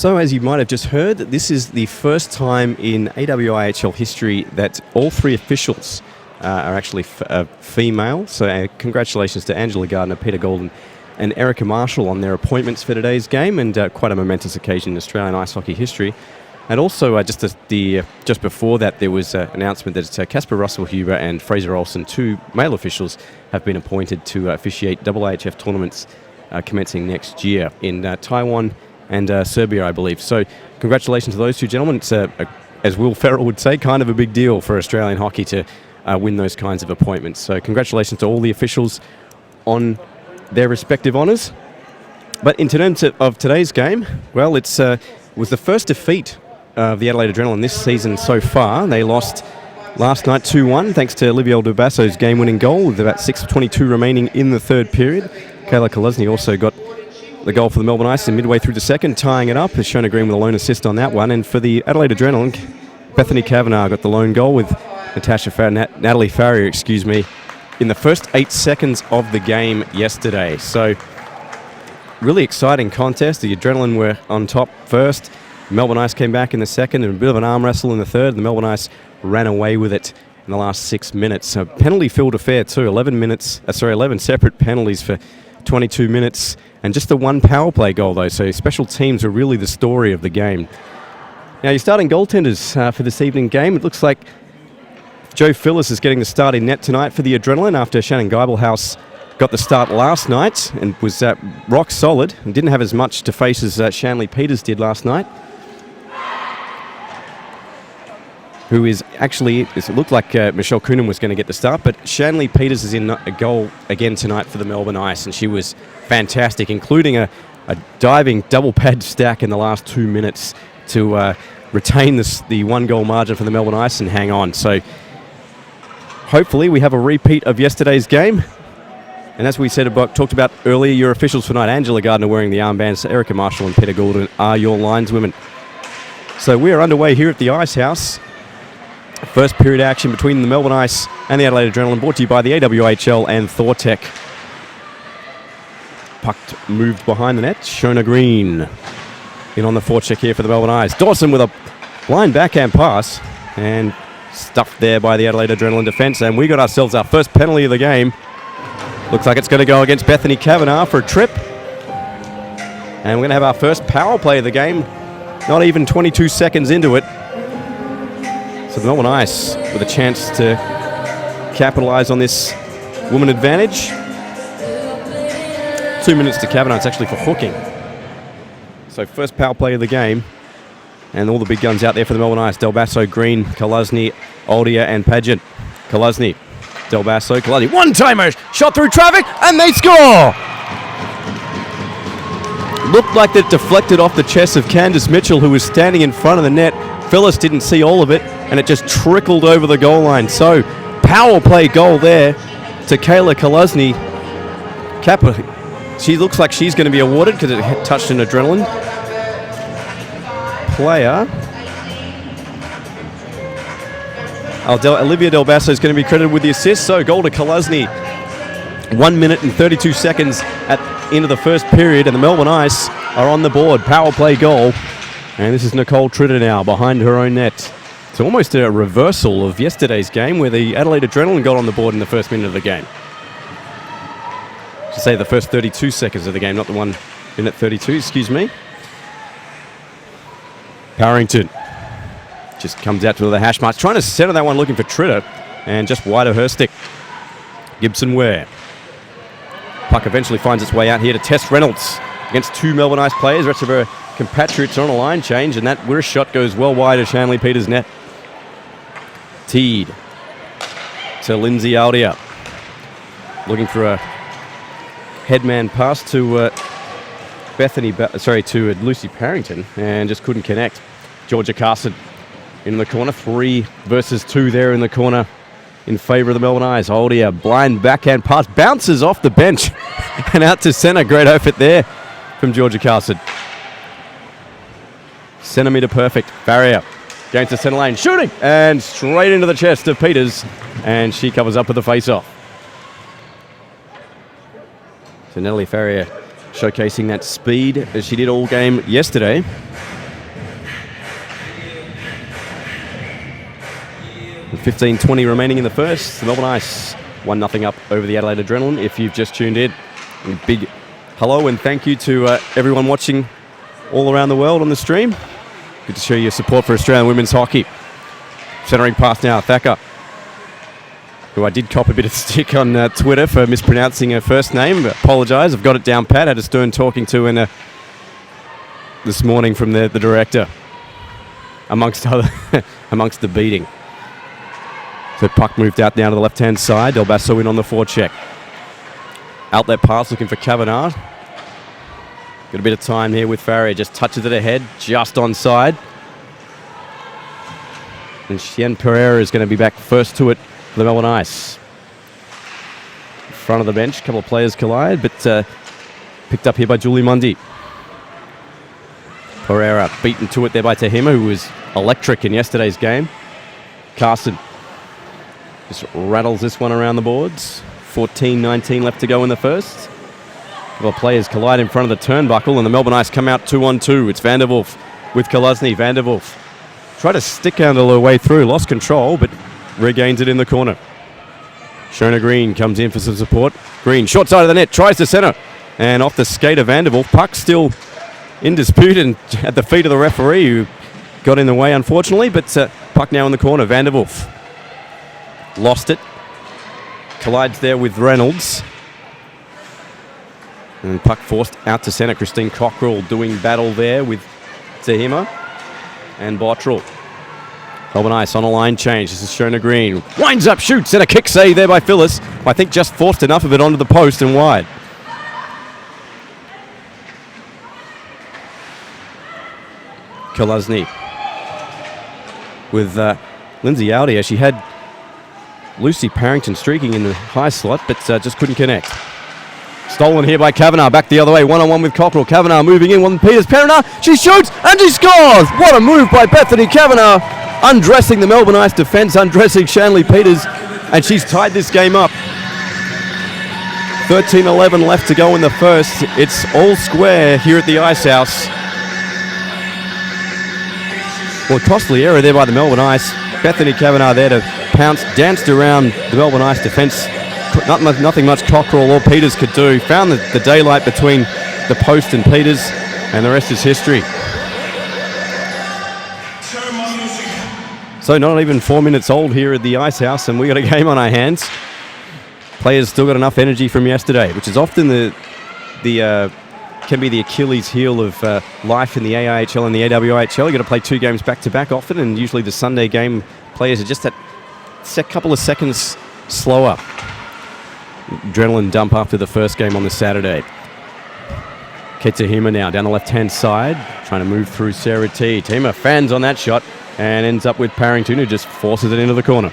So as you might have just heard, this is the first time in AWIHL history that all three officials are actually female. So congratulations to Angela Gardner, Peter Golden and Erica Marshall on their appointments for today's game, and quite a momentous occasion in Australian ice hockey history. And also, just before that, there was an announcement that Casper Russell-Huber and Fraser Olsen, two male officials, have been appointed to officiate AAHF tournaments commencing next year in Taiwan and Serbia, I believe. So congratulations to those two gentlemen. It's, as Will Ferrell would say, kind of a big deal for Australian hockey to win those kinds of appointments. So congratulations to all the officials on their respective honours. But in terms of today's game, well, it was the first defeat of the Adelaide Adrenaline this season so far. They lost last night 2-1 thanks to Olivia Del Basso's game-winning goal with about 6:22 remaining in the third period. Kayla Kolesny also got the goal for the Melbourne Ice and midway through the second, tying it up. Shona Green with a lone assist on that one. And for the Adelaide Adrenaline, Bethany Kavanagh got the lone goal with Natalie Farrier, in the first 8 seconds of the game yesterday. So really exciting contest. The Adrenaline were on top first. Melbourne Ice came back in the second, and a bit of an arm wrestle in the third. The Melbourne Ice ran away with it in the last 6 minutes. So penalty-filled affair too. 11 separate penalties for 22 minutes, and just the one power play goal though. So special teams are really the story of the game. Now your starting goaltenders for this evening game. It looks like Joe Phillips is getting the start in net tonight for the Adrenaline after Shannon Geibelhaus got the start last night and was rock solid and didn't have as much to face as Shanley Peters did last night. Who is actually, it looked like Michelle Coonan was going to get the start, but Shanley Peters is in a goal again tonight for the Melbourne Ice, and she was fantastic, including a diving double pad stack in the last 2 minutes to retain the one goal margin for the Melbourne Ice and hang on. So hopefully we have a repeat of yesterday's game. And as we talked about earlier, your officials tonight, Angela Gardner wearing the armbands, Erica Marshall and Peter Golden are your lineswomen. So we are underway here at the Ice House. First period action between the Melbourne Ice and the Adelaide Adrenaline, brought to you by the AWHL and Thortec. Puck moved behind the net. Shona Green in on the forecheck here for the Melbourne Ice. Dawson with a blind backhand pass and stuffed there by the Adelaide Adrenaline defence. And we got ourselves our first penalty of the game. Looks like it's going to go against Bethany Kavanagh for a trip. And we're going to have our first power play of the game, not even 22 seconds into it. So the Melbourne Ice with a chance to capitalise on this woman advantage. 2 minutes to Kavanagh. It's actually for hooking. So first power play of the game. And all the big guns out there for the Melbourne Ice. Del Basso, Green, Kolesny, Oldia and Pageant. Kolesny, Del Basso, Kolesny. One-timer! Shot through traffic and they score! Looked like that deflected off the chest of Candice Mitchell, who was standing in front of the net. Phyllis didn't see all of it, and it just trickled over the goal line. So, power play goal there to Kayla Kolesny. She looks like she's going to be awarded because it touched an Adrenaline player. Olivia Del Basso is going to be credited with the assist. So, goal to Kolesny. 1 minute and 32 seconds at the end of the first period, and the Melbourne Ice are on the board. Power play goal. And this is Nicole Tritter now behind her own net. It's almost a reversal of yesterday's game where the Adelaide Adrenaline got on the board in the first minute of the game. I should say the first 32 seconds of the game, not the 1 minute 32, excuse me. Parrington just comes out to the hash marks, trying to center that one, looking for Tritter, and just wide of her stick. Gibson Ware. Puck eventually finds its way out here to Tess Reynolds against two Melbourne Ice players. The rest of her compatriots are on a line change, and that wrist shot goes well wide of Shanley Peters' net. Teed to Lindsay Aldia. Looking for a headman pass to to Lucy Parrington, and just couldn't connect. Georgia Carson in the corner. 3 versus 2 there in the corner in favour of the Melbourne Ice. Aldia, blind backhand pass, bounces off the bench and out to centre. Great effort there from Georgia Carson. Centimetre perfect. Barrier going to centre lane, shooting, and straight into the chest of Peters, and she covers up with the face-off. So Natalie Farrier showcasing that speed as she did all game yesterday. 15:20 remaining in the first. The Melbourne Ice 1-0 up over the Adelaide Adrenaline. If you've just tuned in, a big hello and thank you to everyone watching all around the world on the stream. Good to show your support for Australian women's hockey. Centering pass now, Thacker, who I did cop a bit of stick on Twitter for mispronouncing her first name. Apologise, I've got it down pat. Had a stern talking to in this morning from the director, amongst the beating. So puck moved out now to the left-hand side. Del Basso in on the forecheck. Outlet pass looking for Kavanagh. Got a bit of time here with Farrier. Just touches it ahead, just onside. And Chien Pereira is going to be back first to it for the Melbourne Ice. In front of the bench, a couple of players collide, but picked up here by Julie Mundy. Pereira beaten to it there by Tehima, who was electric in yesterday's game. Carson just rattles this one around the boards. 14:19 left to go in the first. A couple of players collide in front of the turnbuckle, and the Melbourne Ice come out 2-on-2. It's Van der Wolf with Kolazny. Van der Wolf tried to stick handle her way through, lost control, but regains it in the corner. Shona Green comes in for some support. Green, short side of the net, tries to centre, and off the skate of Van der Wolf. Puck still in dispute and at the feet of the referee, who got in the way, unfortunately, but puck now in the corner. Van der Wolf lost it. Collides there with Reynolds. And puck forced out to centre. Christine Cockrell doing battle there with Tehima and Bottrell. Melbourne Ice on a line change. This is Shona Green. Winds up, shoots, and a kick save there by Phyllis. I think just forced enough of it onto the post and wide. Kolazny with Lindsay out here. She had Lucy Parrington streaking in the high slot, but just couldn't connect. Stolen here by Kavanagh, back the other way, one-on-one with Cockrell. Kavanagh moving in, one Peters. Kavanagh, she shoots and she scores! What a move by Bethany Kavanagh, undressing the Melbourne Ice defence, undressing Shanley Peters, and she's tied this game up. 13:11 left to go in the first. It's all square here at the Ice House. Well, a costly error there by the Melbourne Ice. Bethany Kavanagh there to pounce, danced around the Melbourne Ice defence. Nothing much Cockrell or Peters could do. Found the daylight between the post and Peters, and the rest is history. So not even 4 minutes old here at the Ice House, and we got a game on our hands. Players still got enough energy from yesterday, which is often can be the Achilles heel of life in the AIHL and the AWHL. You got to play 2 games back to back often, and usually the Sunday game players are just that couple of seconds slower. Adrenaline dump after the first game on the Saturday. Tehima now down the left-hand side, trying to move through Sarah T. Tehima fans on that shot and ends up with Parrington, who just forces it into the corner.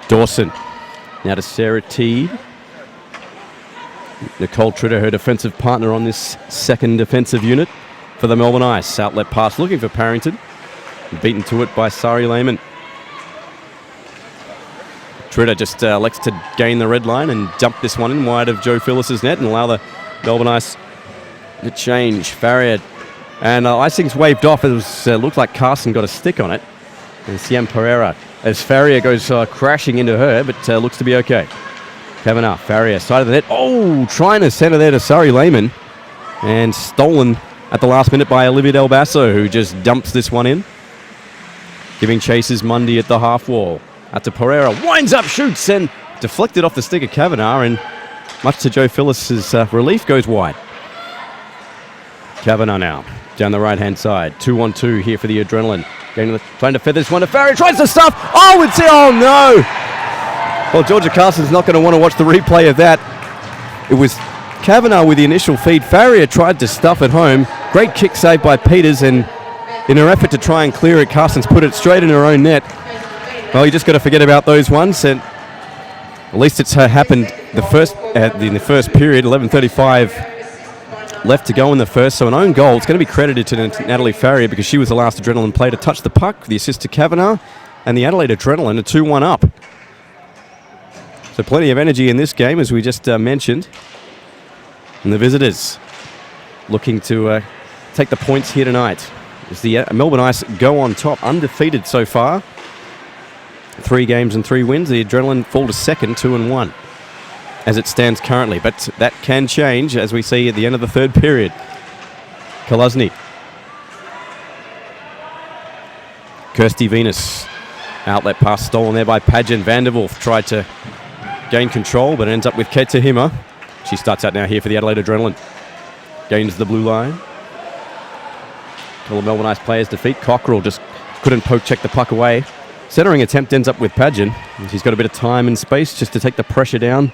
Dawson now to Sarah T. Nicole Tritter, her defensive partner on this second defensive unit for the Melbourne Ice. Outlet pass looking for Parrington. Beaten to it by Sari Lehman. Tritter just elects to gain the red line and dump this one in wide of Joe Phyllis's net and allow the Melbourne Ice to change. Farrier, and icing's waved off. It looked like Carson got a stick on it. And Chien Pereira, as Farrier goes crashing into her, but looks to be okay. Kavanagh, Farrier, side of the net. Oh, trying to centre there to Sari Lehman. And stolen at the last minute by Olivia Del Basso, who just dumps this one in. Giving chases Mundy at the half wall. Out to Pereira, winds up, shoots, and deflected off the stick of Kavanagh, and much to Joe Phyllis's relief, goes wide. Kavanagh now, down the right-hand side. 2-on-2 here for the Adrenaline. Trying to feather this one to Farrier, tries to stuff. Oh no! Well, Georgia Carson's not going to want to watch the replay of that. It was Kavanagh with the initial feed. Farrier tried to stuff it home. Great kick save by Peters, and in her effort to try and clear it, Carson's put it straight in her own net. Well, you just got to forget about those ones, and at least it's happened in the first period. 11:35 left to go in the first, so an own goal. It's going to be credited to Natalie Farrier because she was the last Adrenaline player to touch the puck. The assist to Kavanagh, and the Adelaide Adrenaline are 2-1 up. So plenty of energy in this game, as we just mentioned. And the visitors looking to take the points here tonight. as the Melbourne Ice go on top, undefeated so far. 3 games and 3 wins. The Adrenaline fall to second, 2-1, as it stands currently. But that can change, as we see at the end of the third period. Kolosny. Kirsty Venus. Outlet pass stolen there by Pageant. Vanderwolf tried to gain control, but ends up with Ket Tahima. She starts out now here for the Adelaide Adrenaline. Gains the blue line. All the Melbourne Ice players defeat. Cockerell just couldn't poke check the puck away. Centering attempt ends up with Pageant. She's got a bit of time and space just to take the pressure down.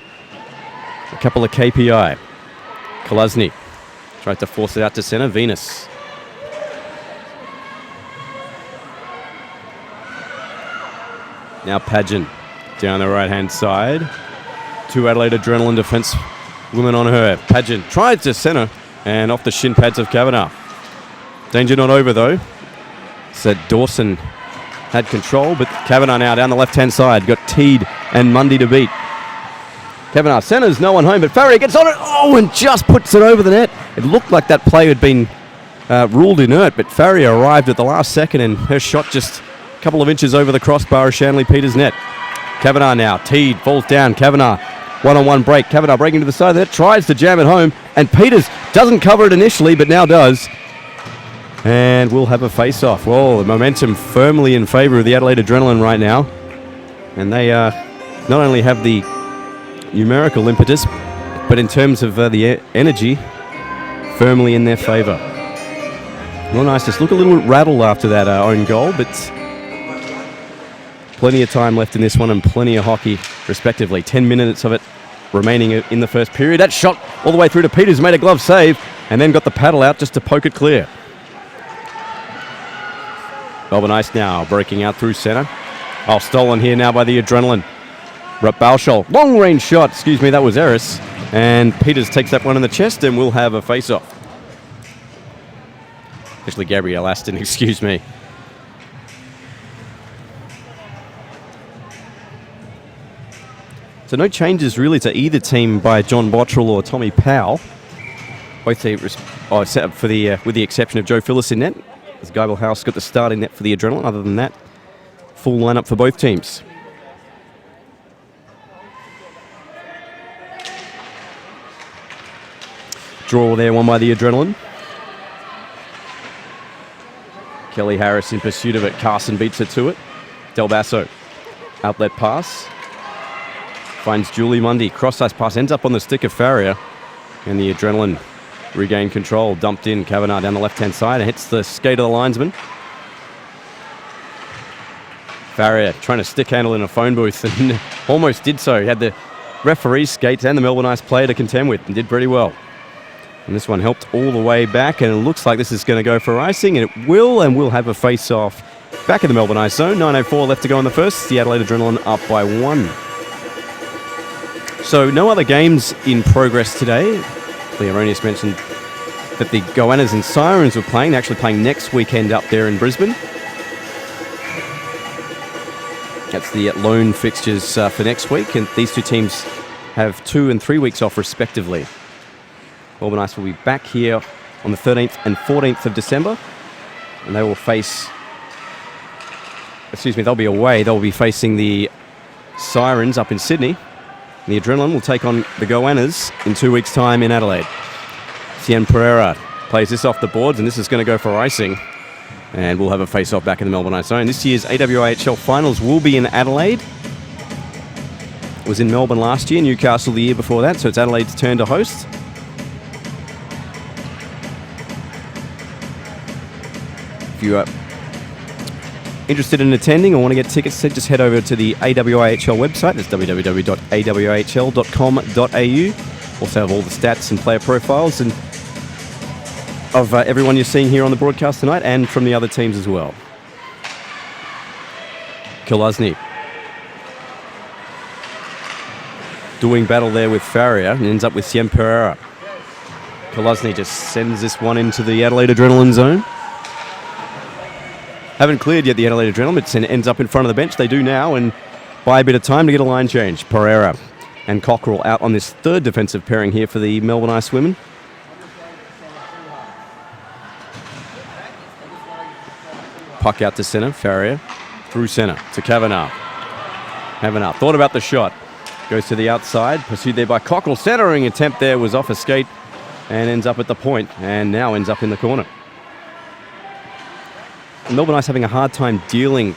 A couple of KPI. Kolosny tried to force it out to centre. Venus. Now Pageant down the right-hand side. 2 Adelaide Adrenaline defence women on her. Pageant tried to centre and off the shin pads of Kavanagh. Danger not over though. Said Dawson had control, but Kavanagh now down the left-hand side. Got Teed and Mundy to beat. Kavanagh centres, no one home, but Farrier gets on it. Oh, and just puts it over the net. It looked like that play had been ruled inert, but Farrier arrived at the last second and her shot just a couple of inches over the crossbar of Shanley Peters' net. Kavanagh now. Teed falls down. Kavanagh, one-on-one break. Kavanagh breaking to the side of the net, tries to jam it home, and Peters doesn't cover it initially, but now does. And we'll have a face-off. Well, the momentum firmly in favour of the Adelaide Adrenaline right now. And they not only have the numerical impetus, but in terms of the energy, firmly in their favour. Well, nice. Just look a little rattled after that own goal, but plenty of time left in this one and plenty of hockey, respectively. 10 minutes of it remaining in the first period. That shot all the way through to Peters, made a glove save, and then got the paddle out just to poke it clear. Melbourne Ice now breaking out through centre. Oh, stolen here now by the Adrenaline. Balshol, long range shot, that was Eris. And Peters takes that one in the chest and we'll have a face-off. Actually, Gabrielle Aston, excuse me. So no changes really to either team by John Bottrell or Tommy Powell. Both teams set up for with the exception of Joe Phillis in net. As Geibel House got the starting net for the Adrenaline. Other than that, full lineup for both teams. Draw there, won by the Adrenaline. Kelly Harris in pursuit of it. Carson beats her to it. Del Basso, outlet pass. Finds Julie Mundy. Cross-ice pass ends up on the stick of Farrier. And the Adrenaline regain control. Dumped in. Kavanagh down the left-hand side and hits the skate of the linesman. Farrier trying to stick handle in a phone booth and almost did so. He had the referee's skates and the Melbourne Ice player to contend with and did pretty well. And this one helped all the way back, and it looks like this is going to go for icing, and it will, and we'll have a face-off back in the Melbourne Ice zone. 9:04 left to go in the first. The Adelaide Adrenaline up by 1. So no other games in progress today. Learonius mentioned that the Goannas and Sirens were playing. They're actually playing next weekend up there in Brisbane. That's the lone fixtures for next week, and these two teams have 2 and 3 weeks off respectively. Melbourne Ice will be back here on the 13th and 14th of December, and they will face, they'll be away. They'll be facing the Sirens up in Sydney. The Adrenaline will take on the Goannas in 2 weeks' time in Adelaide. Cien Pereira plays this off the boards, and this is going to go for icing. And we'll have a face-off back in the Melbourne Ice zone. This year's AWIHL finals will be in Adelaide. It was in Melbourne last year, Newcastle the year before that, so it's Adelaide's turn to host. If you are interested in attending or want to get tickets, just head over to the AWIHL website. That's www.awihl.com.au. Also have all the stats and player profiles and of everyone you're seeing here on the broadcast tonight and from the other teams as well. Kolosny doing battle there with Farrier and ends up with Cien Pereira. Kolosny just sends this one into the Adelaide Adrenaline zone. Haven't cleared yet the Adelaide Adrenaline, but it ends up in front of the bench. They do now, and buy a bit of time to get a line change. Pereira and Cockerell out on this third defensive pairing here for the Melbourne Ice women. Puck out to centre. Farrier through centre to Kavanagh. Kavanagh thought about the shot. Goes to the outside. Pursued there by Cockrell. Centering attempt there was off a skate and ends up at the point and now ends up in the corner. Melbourne Ice having a hard time dealing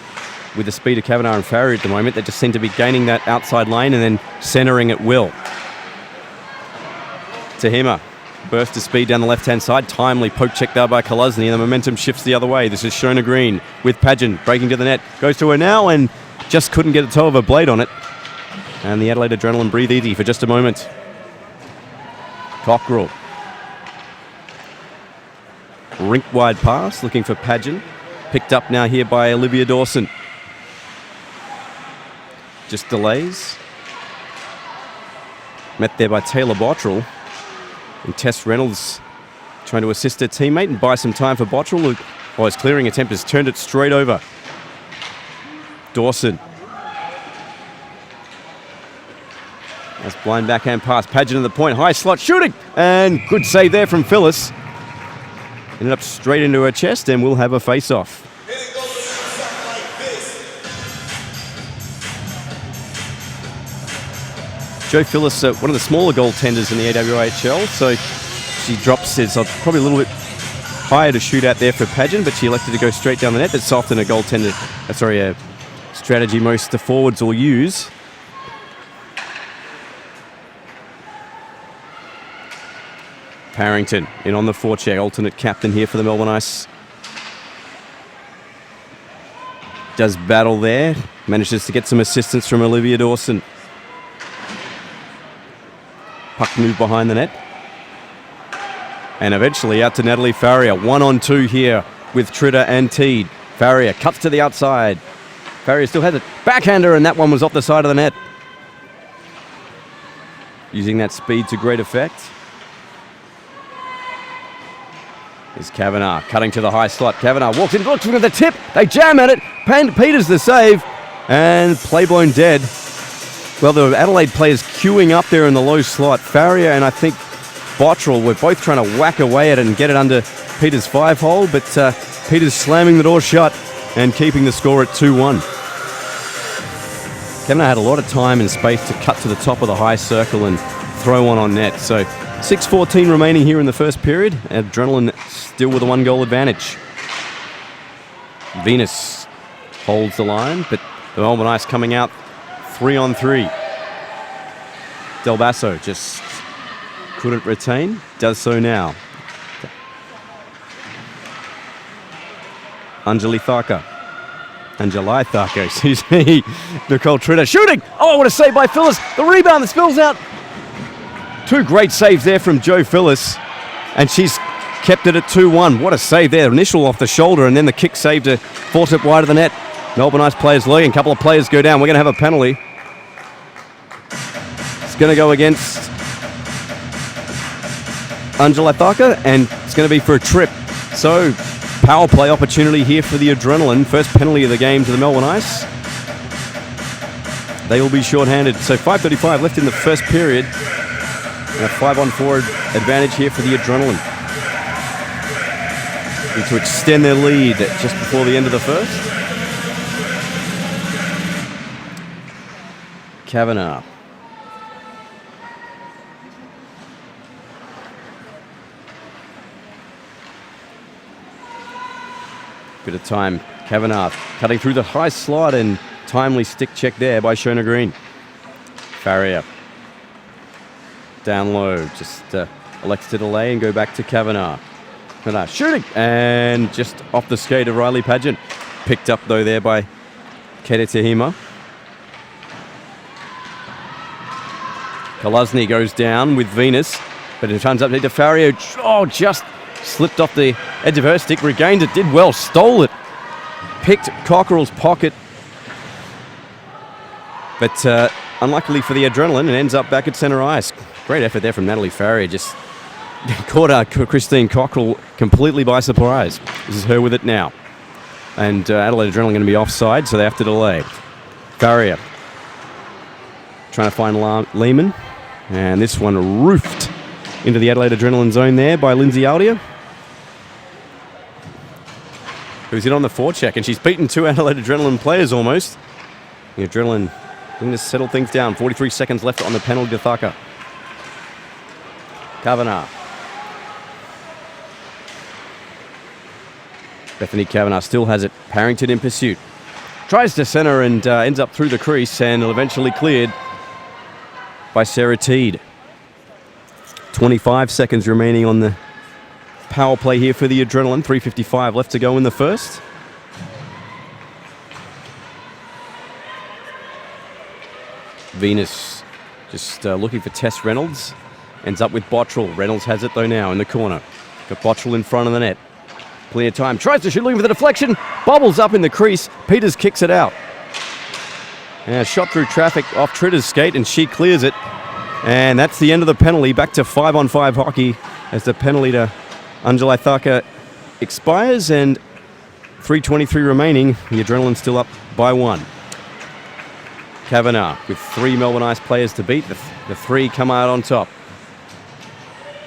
with the speed of Kavanagh and Farrier at the moment. They just seem to be gaining that outside lane and then centering at will. Tahima. Burst of speed down the left-hand side. Timely poke check there by Kolosny, and the momentum shifts the other way. This is Shona Green with Pageant breaking to the net. Goes to her now and just couldn't get a toe of her blade on it. And the Adelaide Adrenaline breathe easy for just a moment. Cockrell. Rink-wide pass, looking for Pageant. Picked up now here by Olivia Dawson. Just delays. Met there by Taylor Bottrell. And Tess Reynolds trying to assist her teammate and buy some time for Bottrell, who, his clearing attempt has turned it straight over. Dawson. That's blind backhand pass. Pageant at the point. High slot shooting. And good save there from Phyllis. Ended up straight into her chest and we'll have a face-off. Jo Phyllis, one of the smaller goaltenders in the AWHL, so she drops it. So probably a little bit higher to shoot out there for Pageant, but she elected to go straight down the net. That's often a a strategy most forwards will use. Parrington in on the forecheck, alternate captain here for the Melbourne Ice. Does battle there, manages to get some assistance from Olivia Dawson. Puck move behind the net. And eventually out to Natalie Farrier. 1-on-2 here with Tritter and Teed. Farrier cuts to the outside. Farrier still has it. Backhander, and that one was off the side of the net. Using that speed to great effect. Is Kavanagh cutting to the high slot. Kavanagh walks in, looks for the tip. They jam at it. Peters the save. And play blown dead. Well, the Adelaide players queuing up there in the low slot. Farrier and I think Bottrell were both trying to whack away at it and get it under Peters' 5-hole, but Peters slamming the door shut and keeping the score at 2-1. Kavanagh had a lot of time and space to cut to the top of the high circle and throw one on net. So 6:14 remaining here in the first period. Adrenaline still with a 1-goal advantage. Venus holds the line, but the Melbourne Ice coming out 3-on-3. Del Basso just couldn't retain. Does so now. Anjali Thacker, excuse me. Nicole Tritter shooting. Oh, what a save by Phyllis. The rebound that spills out. Two great saves there from Jo Phyllis. And she's kept it at 2-1. What a save there. Initial off the shoulder and then the kick saved to force it wide of the net. Melbourne Ice players looking. A couple of players go down. We're going to have a penalty. It's going to go against Angela Thacker, and it's going to be for a trip. So, power play opportunity here for the Adrenaline. First penalty of the game to the Melbourne Ice. They will be short-handed. So 5:35 left in the first period. And a 5-on-4 advantage here for the Adrenaline. Need to extend their lead just before the end of the first. Kavanagh. Bit of time. Kavanagh cutting through the high slot and timely stick check there by Shona Green. Farrier. Down low. Just elects to delay and go back to Kavanagh. Kavanagh shooting. And just off the skate of Riley Pageant. Picked up though there by Kete Tahima. Kolosny goes down with Venus, but it turns up to Farrier. Oh, just slipped off the edge of her stick, regained it, did well, stole it, picked Cockerell's pocket, but unluckily for the Adrenaline, it ends up back at centre ice. Great effort there from Natalie Farrier, just caught Christine Cockerell completely by surprise. This is her with it now. And Adelaide Adrenaline going to be offside, so they have to delay. Farrier trying to find Lehman. And this one roofed into the Adelaide Adrenaline zone there by Lindsay Aldia. who's in on the forecheck, and she's beaten 2 Adelaide Adrenaline players almost. The Adrenaline going to settle things down. 43 seconds left on the penalty to Thacker. Kavanagh. Bethany Kavanagh still has it. Harrington in pursuit. Tries to centre and ends up through the crease and eventually cleared by Sarah Teed. 25 seconds remaining on the power play here for the Adrenaline. 3:55 left to go in the first. Venus just looking for Tess Reynolds. Ends up with Bottrell. Reynolds has it though now in the corner. Got Bottrell in front of the net. Plenty of time. Tries to shoot, looking for the deflection. Bobbles up in the crease. Peters kicks it out. And a shot through traffic off Tritter's skate, and she clears it. And that's the end of the penalty. Back to 5-on-5 hockey as the penalty to Anjali Thacker expires, and 3:23 remaining. The Adrenaline still up by 1. Kavanagh with 3 Melbourne Ice players to beat. The 3 come out on top.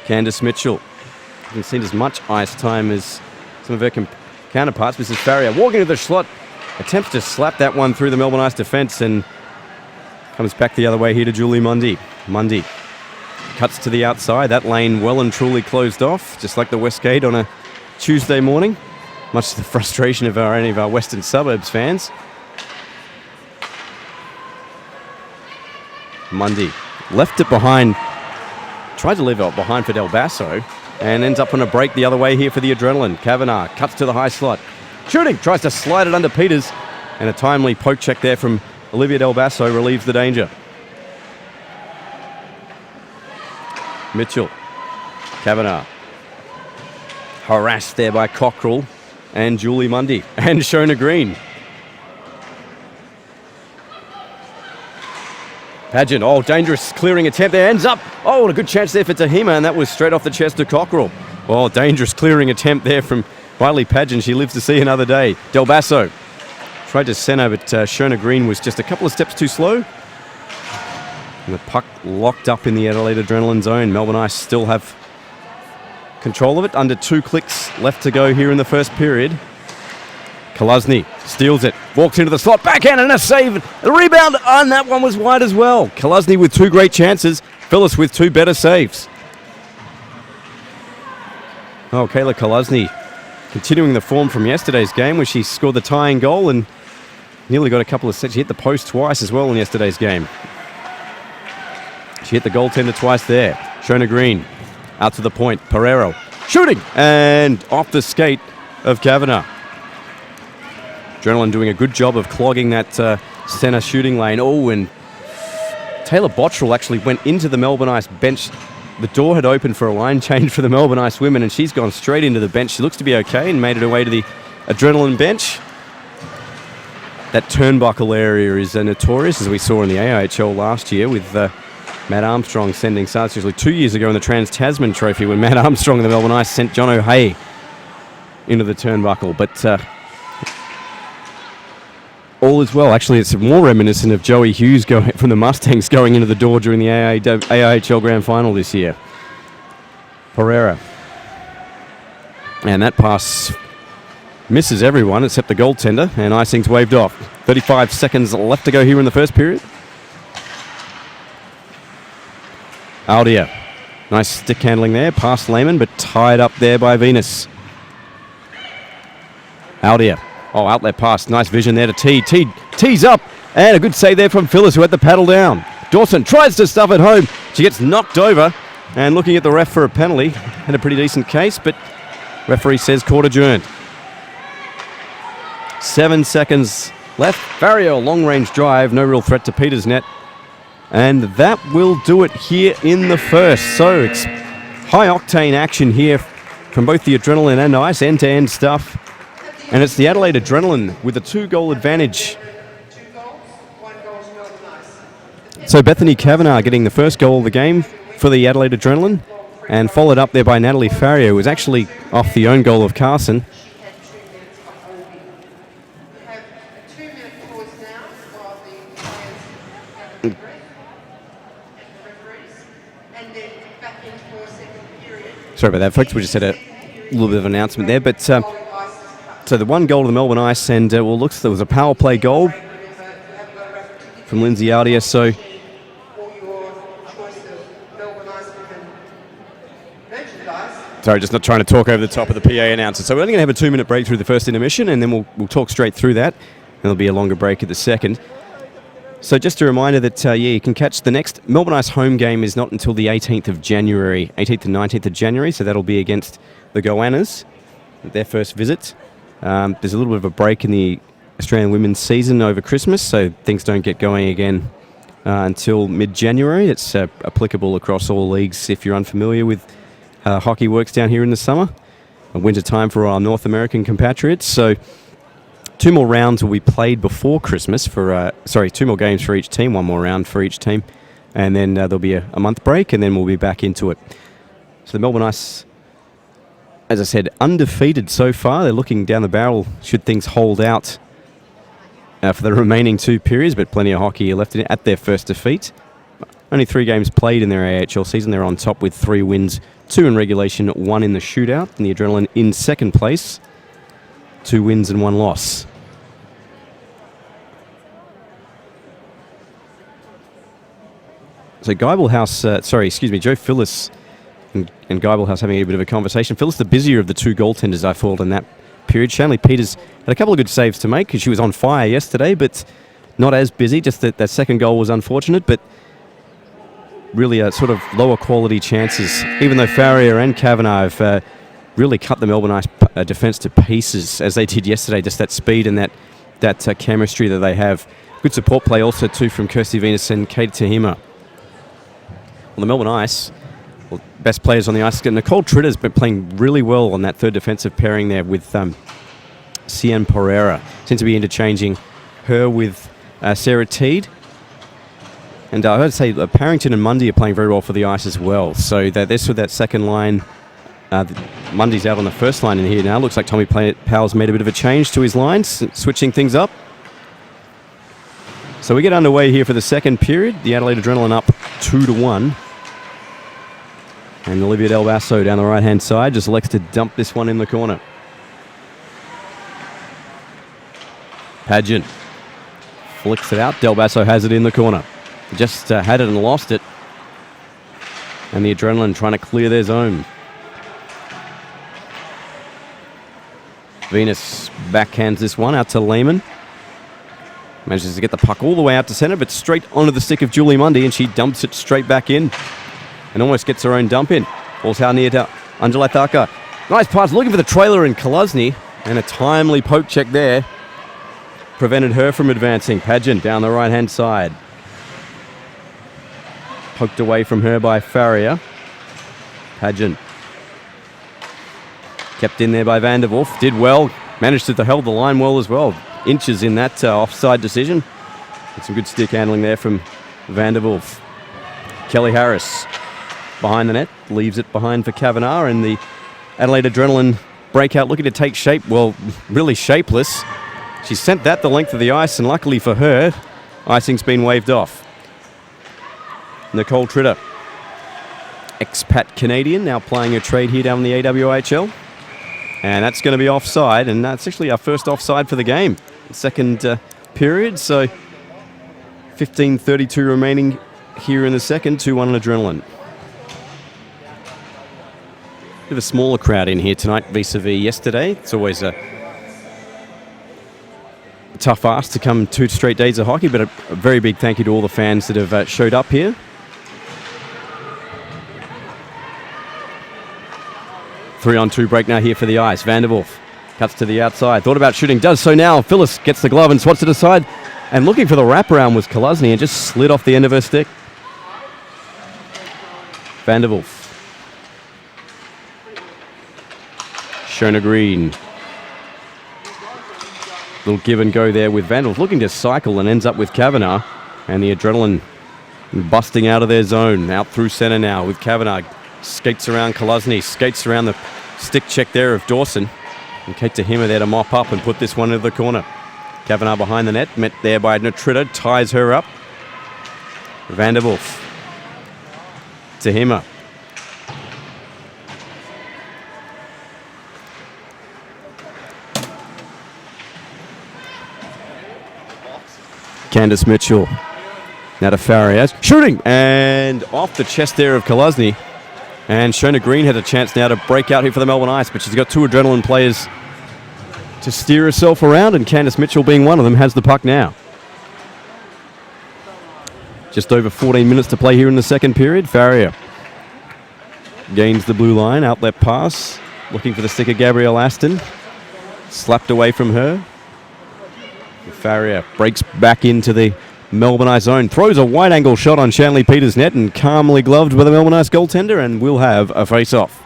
Candice Mitchell hasn't seen as much ice time as some of her counterparts. Mrs. Farrier walking to the slot, attempts to slap that one through the Melbourne Ice defence, and comes back the other way here to Julie Mundy. Mundy cuts to the outside. That lane well and truly closed off, just like the West Gate on a Tuesday morning, much to the frustration of any of our Western Suburbs fans. Mundy left it behind, tried to leave it behind for Del Basso, and ends up on a break the other way here for the Adrenaline. Kavanagh cuts to the high slot. Shooting, tries to slide it under Peters, and a timely poke check there from Olivia Del Basso relieves the danger. Mitchell. Kavanagh. Harassed there by Cockrell and Julie Mundy and Shona Green. Pageant, oh, dangerous clearing attempt there, ends up, oh, what a good chance there for Tahima, and that was straight off the chest of Cockrell. Oh, dangerous clearing attempt there from Riley Pageant. She lives to see another day. Del Basso tried to centre, but Shona Green was just a couple of steps too slow. And the puck locked up in the Adelaide Adrenaline zone. Melbourne Ice still have control of it. Under 2 clicks left to go here in the first period. Kolazny steals it, walks into the slot, backhand and a save. The rebound, and that one was wide as well. Kolazny with 2 great chances. Phyllis with 2 better saves. Oh, Kayla Kolazny continuing the form from yesterday's game, where she scored the tying goal and nearly got a couple of sets. She hit the post twice as well in yesterday's game. She hit the goaltender twice there. Shona Green out to the point. Pereiro shooting and off the skate of Kavanagh. Adrenaline doing a good job of clogging that centre shooting lane. Oh, and Taylor Bottrell actually went into the Melbourne Ice bench. The door had opened for a line change for the Melbourne Ice women, and she's gone straight into the bench. She looks to be okay and made it away to the Adrenaline bench. That turnbuckle area is notorious, as we saw in the AIHL last year with Matt Armstrong sending usually 2 years ago in the Trans-Tasman Trophy, when Matt Armstrong and the Melbourne Ice sent John O'Hay into the turnbuckle. But all is well. Actually, it's more reminiscent of Joey Hughes going from the Mustangs going into the door during the AIHL Grand Final this year. Pereira. And that pass misses everyone except the goaltender, and icing's waved off. 35 seconds left to go here in the first period. Aldia. Nice stick handling there, past Lehman, but tied up there by Venus. Aldia. Oh, outlet pass. Nice vision there to T. Tees up, and a good save there from Phyllis, who had the paddle down. Dawson tries to stuff it home. She gets knocked over, and looking at the ref for a penalty. Had a pretty decent case, but referee says court adjourned. 7 seconds left. Farrier, long-range drive. No real threat to Peter's net. And that will do it here in the first. So it's high-octane action here from both the Adrenaline and Ice, end-to-end stuff. And it's the Adelaide Adrenaline with a 2-goal advantage. So Bethany Kavanagh getting the first goal of the game for the Adelaide Adrenaline, and followed up there by Natalie Farrier, who was actually off the own goal of Carson. Sorry about that, folks. We just had a little bit of an announcement there. But So the one goal to the Melbourne Ice, and looks there was a power play goal from Lindsay Aldia. So sorry, just not trying to talk over the top of the PA announcer. So we're only going to have a 2-minute break through the first intermission, and then we'll talk straight through that. And there'll be a longer break at the second. So just a reminder that, you can catch the next Melbourne Ice home game is not until the 18th of January, 18th and 19th of January, so that'll be against the Goannas, their first visit. There's a little bit of a break in the Australian women's season over Christmas, so things don't get going again until mid-January. It's applicable across all leagues if you're unfamiliar with how hockey works down here in the summer. A winter time for our North American compatriots, so 2 more rounds will be played before Christmas for, 2 more games for each team, 1 more round for each team. And then there'll be a month break, and then we'll be back into it. So the Melbourne Ice, as I said, undefeated so far. They're looking down the barrel should things hold out for the remaining 2 periods, but plenty of hockey left in it at their first defeat. Only 3 games played in their AHL season. They're on top with 3 wins, 2 in regulation, 1 in the shootout. And the Adrenaline in second place, 2 wins and 1 loss. So Joe Phillis and Geibelhouse having a bit of a conversation. Phillis, the busier of the 2 goaltenders I thought in that period. Shanley Peters had a couple of good saves to make because she was on fire yesterday, but not as busy. Just that second goal was unfortunate, but really sort of lower quality chances. Even though Farrier and Kavanagh have really cut the Melbourne Ice defence to pieces as they did yesterday. Just that speed and that chemistry that they have. Good support play also too from Kirsty Venus and Kate Tahima. Well, the Melbourne Ice, best players on the ice. Nicole Tritter's been playing really well on that third defensive pairing there with Cian Pereira. Seems to be interchanging her with Sarah Teed. And I would say Parrington and Mundy are playing very well for the Ice as well. So they're with that second line. Mundy's out on the first line in here now. Looks like Tommy Powell's made a bit of a change to his lines, switching things up. So we get underway here for the second period. The Adelaide Adrenaline up 2-1. And Olivia Del Basso down the right-hand side just elects to dump this one in the corner. Pageant flicks it out. Del Basso has it in the corner. Just had it and lost it. And the Adrenaline trying to clear their zone. Venus backhands this one out to Lehman. Manages to get the puck all the way out to centre, but straight onto the stick of Julie Mundy, and she dumps it straight back in. And almost gets her own dump in. Falls out near to Angela Thacker. Nice pass, looking for the trailer in Kolazny. And a timely poke check there prevented her from advancing. Pageant down the right-hand side. Poked away from her by Farrier. Pageant. Kept in there by Van der Wolf. Did well. Managed to hold the line well as well. Inches in that offside decision. And some good stick handling there from Van der Wolf. Kelly Harris behind the net. Leaves it behind for Kavanagh. And the Adelaide Adrenaline breakout looking to take shape. Well, really shapeless. She sent that the length of the ice. And luckily for her, icing's been waved off. Nicole Tritter, expat Canadian, now playing her trade here down in the AWHL. And that's going to be offside, and that's actually our first offside for the game. Second period, so 15:32 remaining here in the second, 2-1 on Adrenaline. Bit of a smaller crowd in here tonight vis-a-vis yesterday. It's always a tough ask to come 2 straight days of hockey, but a very big thank you to all the fans that have showed up here. Three-on-two break now here for the Ice. Van der Wolf cuts to the outside. Thought about shooting, does so now. Phyllis gets the glove and swats it aside. And looking for the wraparound was Kolazny and just slid off the end of her stick. Van der Wolf. Shona Green. Little give and go there with Van der Wolf. Looking to cycle and ends up with Kavanagh. And the Adrenaline busting out of their zone. Out through centre now with Kavanagh. Skates around Kolazny. Skates around the stick check there of Dawson. And Kate Tahima there to mop up and put this one into the corner. Kavanagh behind the net. Met there by Tritter. Ties her up. Van der Wolf. Tahima. Candice Mitchell. Now to Farrier. Shooting! And off the chest there of Kolosny. And Shona Green had a chance now to break out here for the Melbourne Ice, but she's got two adrenaline players to steer herself around, and Candice Mitchell, being one of them, has the puck now. Just over 14 minutes to play here in the second period. Farrier gains the blue line, outlet pass, looking for the stick of Gabrielle Aston. Slapped away from her. Farrier breaks back into the Melbourne Ice zone, throws a wide angle shot on Shanley Peters' net and calmly gloved by the Melbourne Ice goaltender, and we'll have a face-off.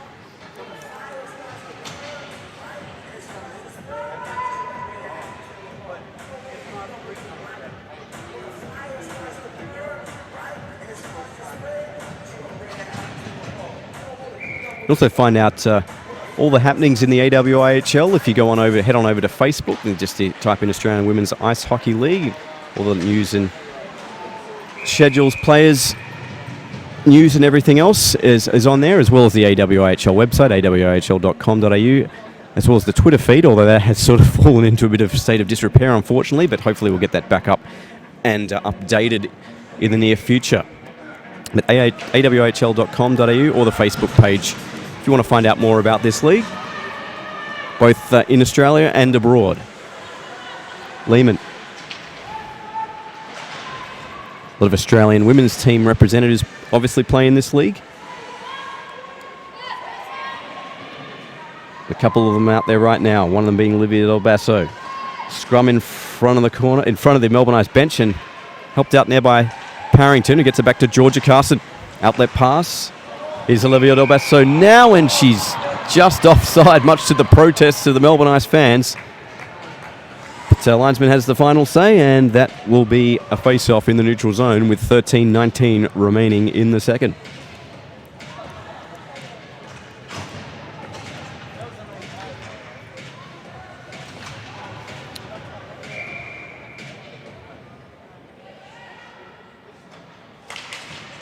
Also find out all the happenings in the AWIHL if you go on over, head on over to Facebook and just type in Australian Women's Ice Hockey League. All the news and schedules, players, news and everything else is on there, as well as the AWIHL website, awihl.com.au, as well as the Twitter feed, although that has sort of fallen into a bit of a state of disrepair, unfortunately, but hopefully we'll get that back up and updated in the near future. But awihl.com.au or the Facebook page if you want to find out more about this league, both in Australia and abroad. Lehman. A lot of Australian women's team representatives obviously play in this league. A couple of them out there right now, one of them being Olivia Del Basso. Scrum in front of the corner, in front of the Melbourne Ice bench, and helped out there by Parrington, who gets it back to Georgia Carson. Outlet pass. Here's Olivia Del Basso now, and she's just offside, much to the protests of the Melbourne Ice fans. But linesman has the final say, and that will be a face-off in the neutral zone with 13:19 remaining in the second.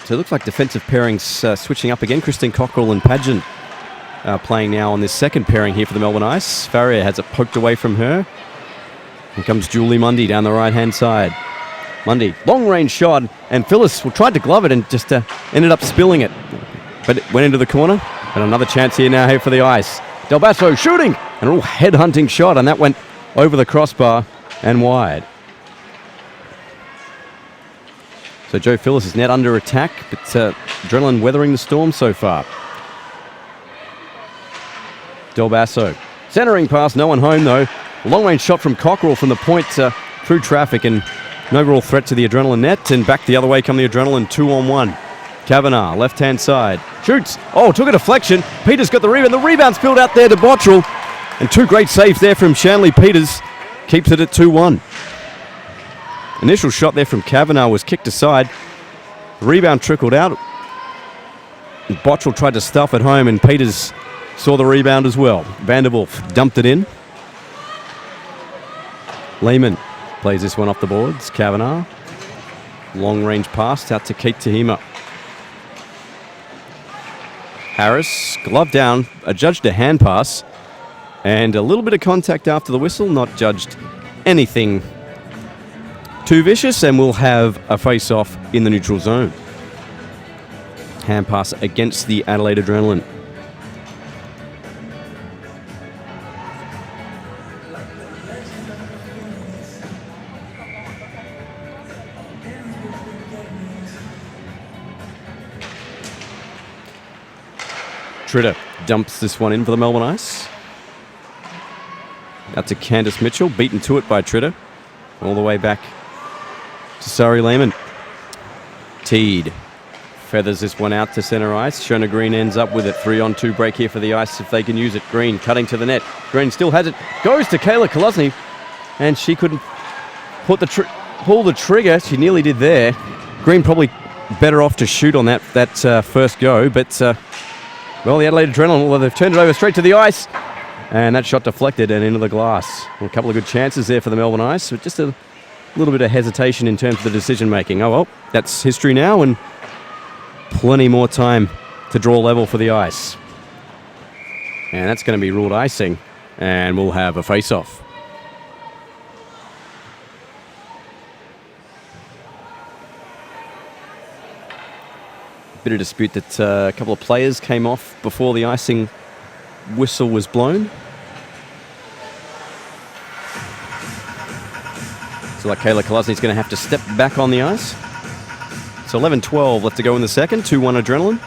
So it looks like defensive pairings switching up again. Christine Cockrell and Pageant playing now on this second pairing here for the Melbourne Ice. Farrier has it poked away from her. Here comes Julie Mundy down the right-hand side. Mundy, long-range shot, and Phyllis tried to glove it and just ended up spilling it. But it went into the corner, and another chance here now here for the Ice. Del Basso shooting, and a real head-hunting shot, and that went over the crossbar and wide. So Joe Phyllis is net under attack, but adrenaline weathering the storm so far. Del Basso centering pass, no one home though. Long-range shot from Cockrell from the point through traffic, and no real threat to the adrenaline net, and back the other way come the adrenaline 2-on-1. Kavanagh, left-hand side, shoots. Oh, took a deflection. Peters got the rebound. The rebound spilled out there to Bottrell, and two great saves there from Shanley Peters. Keeps it at 2-1. Initial shot there from Kavanagh was kicked aside. The rebound trickled out. And Bottrell tried to stuff it home, and Peters saw the rebound as well. Vanderwolf dumped it in. Lehman plays this one off the boards. Kavanagh. Long-range pass out to Kate Tahima. Harris, glove down, adjudged a hand pass, and a little bit of contact after the whistle, not judged anything too vicious, and we'll have a face-off in the neutral zone. Hand pass against the Adelaide Adrenaline. Tritter dumps this one in for the Melbourne Ice. Out to Candice Mitchell, beaten to it by Tritter. All the way back to Surrey Lehman. Teed feathers this one out to centre ice. Shona Green ends up with it. 3-on-2 break here for the Ice if they can use it. Green cutting to the net. Green still has it. Goes to Kayla Kolosny, and she couldn't pull the trigger. She nearly did there. Green probably better off to shoot on that first go, but well, the Adelaide Adrenaline, well, they've turned it over straight to the ice, and that shot deflected and into the glass. A couple of good chances there for the Melbourne Ice, but just a little bit of hesitation in terms of the decision-making. Oh, well, that's history now, and plenty more time to draw level for the Ice. And that's going to be ruled icing, and we'll have a face-off. Bit of dispute that a couple of players came off before the icing whistle was blown. So like Kayla Kolesny's going to have to step back on the ice. So 11-12 left to go in the second. 2-1 Adrenaline.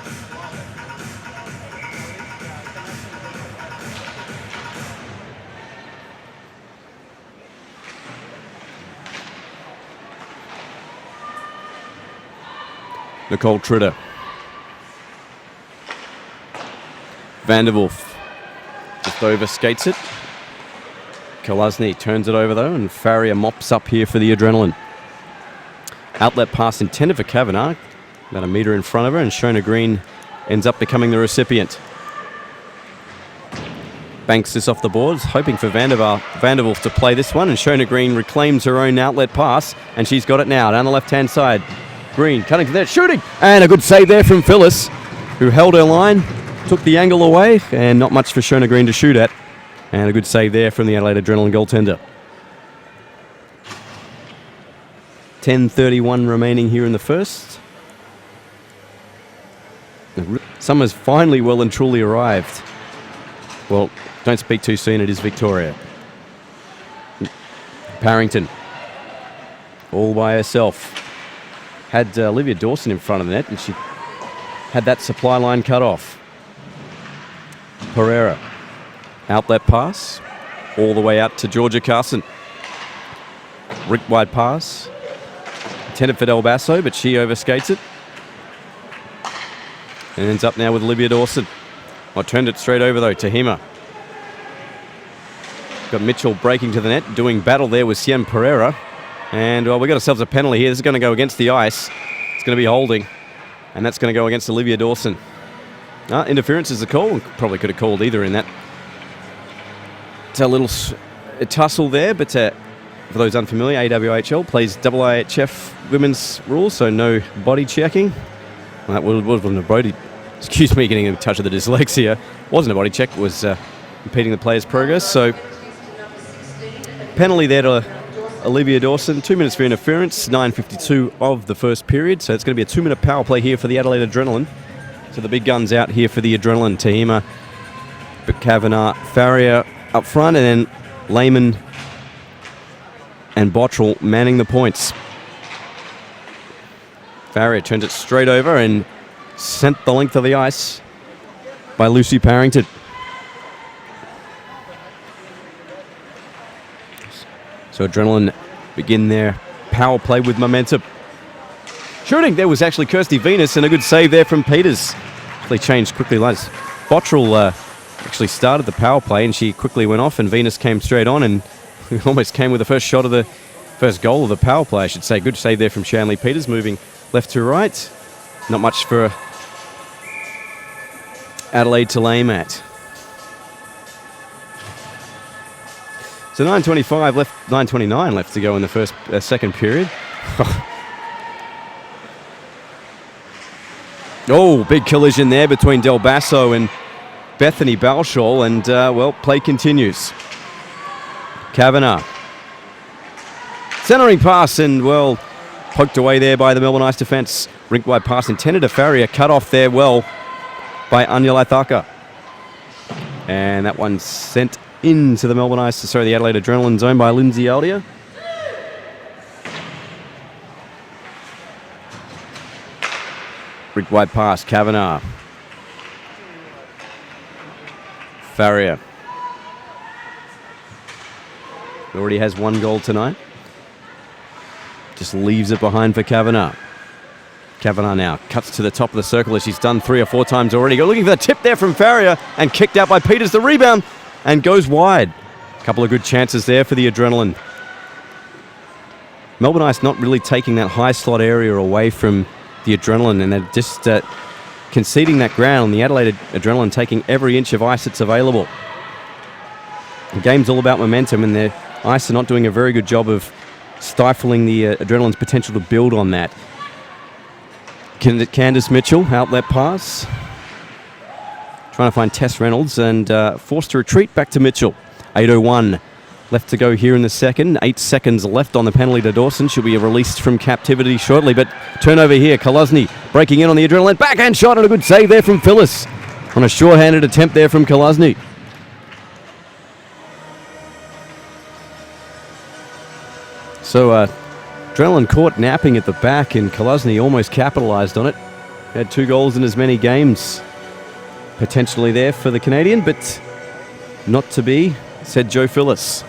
Nicole Tritter. Vanderwolf just over skates it. Kolesny turns it over though, and Farrier mops up here for the Adrenaline. Outlet pass intended for Kavanagh, about a metre in front of her, and Shona Green ends up becoming the recipient. Banks this off the boards, hoping for Vanderwolf to play this one, and Shona Green reclaims her own outlet pass, and she's got it now down the left-hand side. Green cutting to that, shooting, and a good save there from Phyllis, who held her line, took the angle away, and not much for Shona Green to shoot at. And a good save there from the Adelaide Adrenaline goaltender. 10:31 remaining here in the first. Summer's finally well and truly arrived. Well, don't speak too soon, it is Victoria. Parrington, all by herself. Had Olivia Dawson in front of the net, and she had that supply line cut off. Pereira. Outlet pass, all the way out to Georgia Carson. Rick wide pass, intended for Del Basso, but she overskates it. And ends up now with Olivia Dawson. I turned it straight over though to Hema. Got Mitchell breaking to the net, doing battle there with Siem Pereira. And we got ourselves a penalty here. This is going to go against the ice. It's going to be holding. And that's going to go against Olivia Dawson. Interference is the call. Probably could have called either in that. It's a little tussle there, but for those unfamiliar, AWHL plays IIHF women's rules, so no body checking. Well, that wasn't a body. Excuse me, getting in touch with the dyslexia. Wasn't a body check. It was impeding the player's progress. So penalty there to Olivia Dawson. 2 minutes for interference. 9:52 of the first period. So it's going to be a 2-minute power play here for the Adelaide Adrenaline. So the big guns out here for the Adrenaline. Tahima, Kavanagh, Farrier up front, and then Lehman and Bottrell manning the points. Farrier turns it straight over and sent the length of the ice by Lucy Parrington. So Adrenaline begin their power play with momentum. Shooting, there was actually Kirsty Venus, and a good save there from Peters. They changed quickly. Bottrell actually started the power play, and she quickly went off, and Venus came straight on, and almost came with the first shot of the first goal of the power play, I should say. Good save there from Shanley Peters, moving left to right. Not much for Adelaide to aim at. So 9:25 left, 9:29 left to go in the second period. Oh, big collision there between Del Basso and Bethany Balshall, and play continues. Kavanagh. Centering pass, and poked away there by the Melbourne Ice defence. Rink-wide pass intended to Farrier, cut off there by Anya Lathaka. And that one sent into the the Adelaide Adrenaline zone by Lindsay Aldia. Rink-wide pass, Kavanagh. Farrier. Already has one goal tonight. Just leaves it behind for Kavanagh. Kavanagh now cuts to the top of the circle as she's done 3 or 4 times already. Looking for the tip there from Farrier, and kicked out by Peters. The rebound and goes wide. A couple of good chances there for the Adrenaline. Melbourne Ice not really taking that high slot area away from the Adrenaline, and they're just conceding that ground. The Adelaide Adrenaline taking every inch of ice that's available. The game's all about momentum, and the Ice are not doing a very good job of stifling the Adrenaline's potential to build on that. Candice Mitchell, outlet pass. Trying to find Tess Reynolds, and forced to retreat back to Mitchell. 8:01 left to go here in the second. 8 seconds left on the penalty to Dawson. She'll be released from captivity shortly, but turnover here. Kolosny breaking in on the adrenaline. Backhand shot and a good save there from Phyllis on a short-handed attempt there from Kolosny. So adrenaline caught napping at the back, and Kolosny almost capitalised on it. Had 2 goals in as many games potentially there for the Canadian, but not to be, said Joe Phyllis.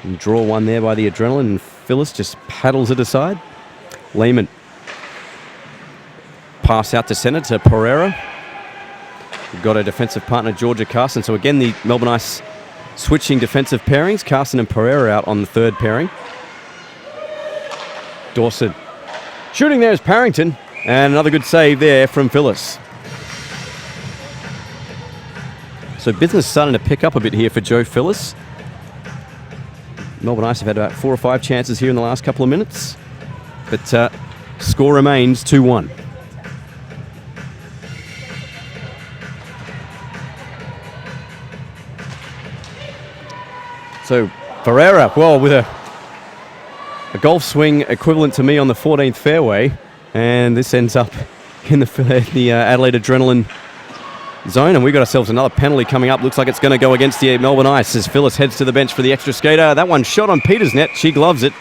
And draw one there by the adrenaline, and Phyllis just paddles it aside. Lehman. Pass out to centre to Pereira. We've got a defensive partner, Georgia Carson. So again, the Melbourne Ice switching defensive pairings. Carson and Pereira out on the third pairing. Dawson. Shooting there is Parrington. And another good save there from Phyllis. So business starting to pick up a bit here for Joe Phyllis. Melbourne Ice have had about 4 or 5 chances here in the last couple of minutes. But score remains 2-1. So Pereira, well, with a golf swing equivalent to me on the 14th fairway. And this ends up in the Adelaide Adrenaline zone, and we've got ourselves another penalty coming up. Looks like it's going to go against the Melbourne Ice as Phyllis heads to the bench for the extra skater. That one shot on Peter's net. She gloves it.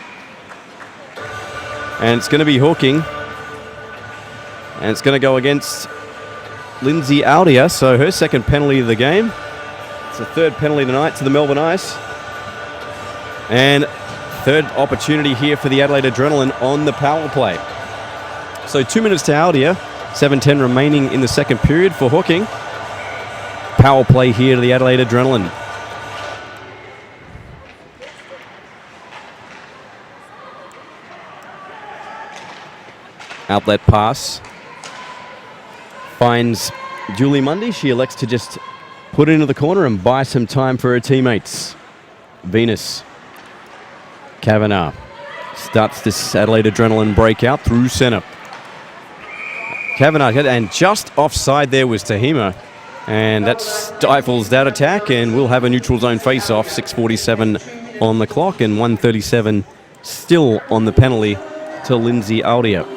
And it's going to be hooking. And it's going to go against Lindsay Aldia, so her second penalty of the game. It's the third penalty tonight to the Melbourne Ice. And third opportunity here for the Adelaide Adrenaline on the power play. So 2 minutes to Aldia. 7:10 remaining in the second period for hooking. Power play here to the Adelaide Adrenaline. Outlet pass. Finds Julie Mundy. She elects to just put it into the corner and buy some time for her teammates. Venus. Kavanagh starts this Adelaide Adrenaline breakout through centre. Kavanagh, and just offside there was Tahima. And that stifles that attack, and we'll have a neutral zone face-off. 6:47 on the clock, and 1:37 still on the penalty to Lindsay Aldia.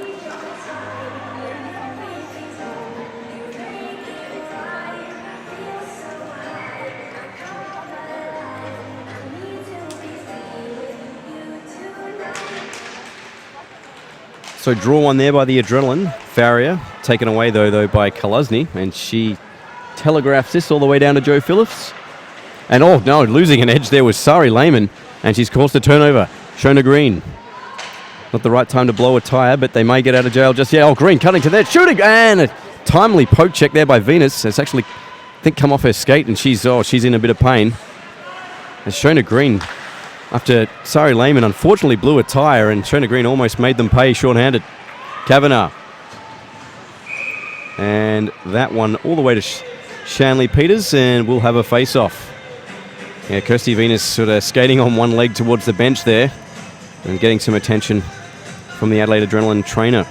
So draw one there by the Adrenaline. Farrier taken away though by Kolosny, and she telegraphs this all the way down to Joe Phillips. And oh no, losing an edge there was Sari Lehman, and she's caused a turnover. Shona Green. Not the right time to blow a tyre, but they may get out of jail just yet. Oh, Green cutting to that, shooting, and a timely poke check there by Venus. It's actually, I think, come off her skate, and she's in a bit of pain. And Shona Green, after Sari Lehman unfortunately blew a tyre, and Shona Green almost made them pay short-handed. Kavanagh. And that one all the way to Shanley Peters, and we'll have a face-off. Yeah, Kirsty Venus sort of skating on one leg towards the bench there and getting some attention from the Adelaide Adrenaline trainer.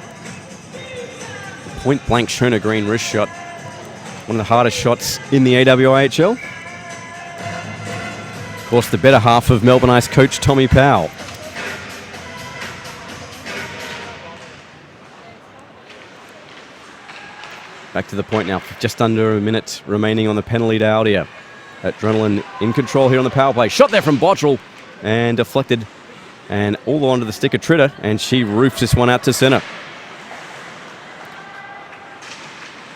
Point-blank Shona Green wrist shot. One of the hardest shots in the AWIHL. Of course, the better half of Melbourne Ice coach Tommy Powell. Back to the point now, just under a minute remaining on the penalty to Aldia. Adrenaline in control here on the power play. Shot there from Bottrell and deflected and all onto the stick of Tritter, and she roofs this one out to centre.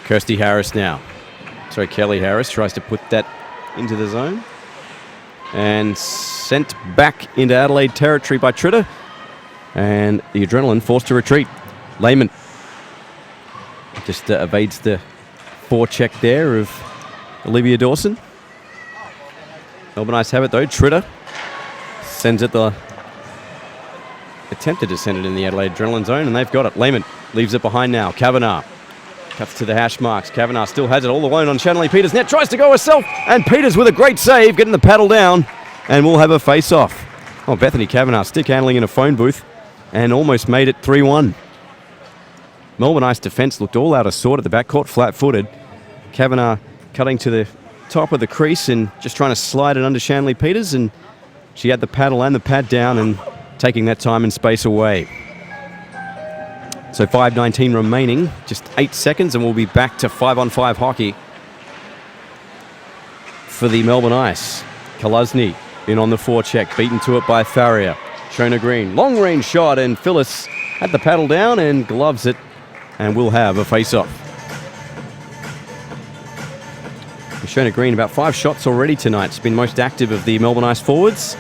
Kirsty Harris now. Sorry, Kelly Harris tries to put that into the zone. And sent back into Adelaide territory by Tritter. And the Adrenaline forced to retreat. Lehman just evades the forecheck there of Olivia Dawson. Melbourne Ice have it though. Tritter sends it attempted to send it in the Adelaide Adrenaline zone, and they've got it. Lehman leaves it behind now. Kavanagh cuts to the hash marks. Kavanagh still has it all alone on Shanley Peters' net. Tries to go herself, and Peters with a great save, getting the paddle down, and we'll have a face-off. Oh, Bethany Kavanagh stick handling in a phone booth, and almost made it 3-1. Melbourne Ice defence looked all out of sort at the back, caught flat-footed. Kavanagh cutting to the top of the crease and just trying to slide it under Shanley Peters, and she had the paddle and the pad down and taking that time and space away. So 5:19 remaining, just 8 seconds, and we'll be back to 5-on-5 hockey for the Melbourne Ice. Kolosny in on the forecheck, beaten to it by Farrier. Shona Green, long range shot, and Phyllis had the paddle down and gloves it, and we'll have a face-off. Shona Green, about 5 shots already tonight. She's been most active of the Melbourne Ice forwards.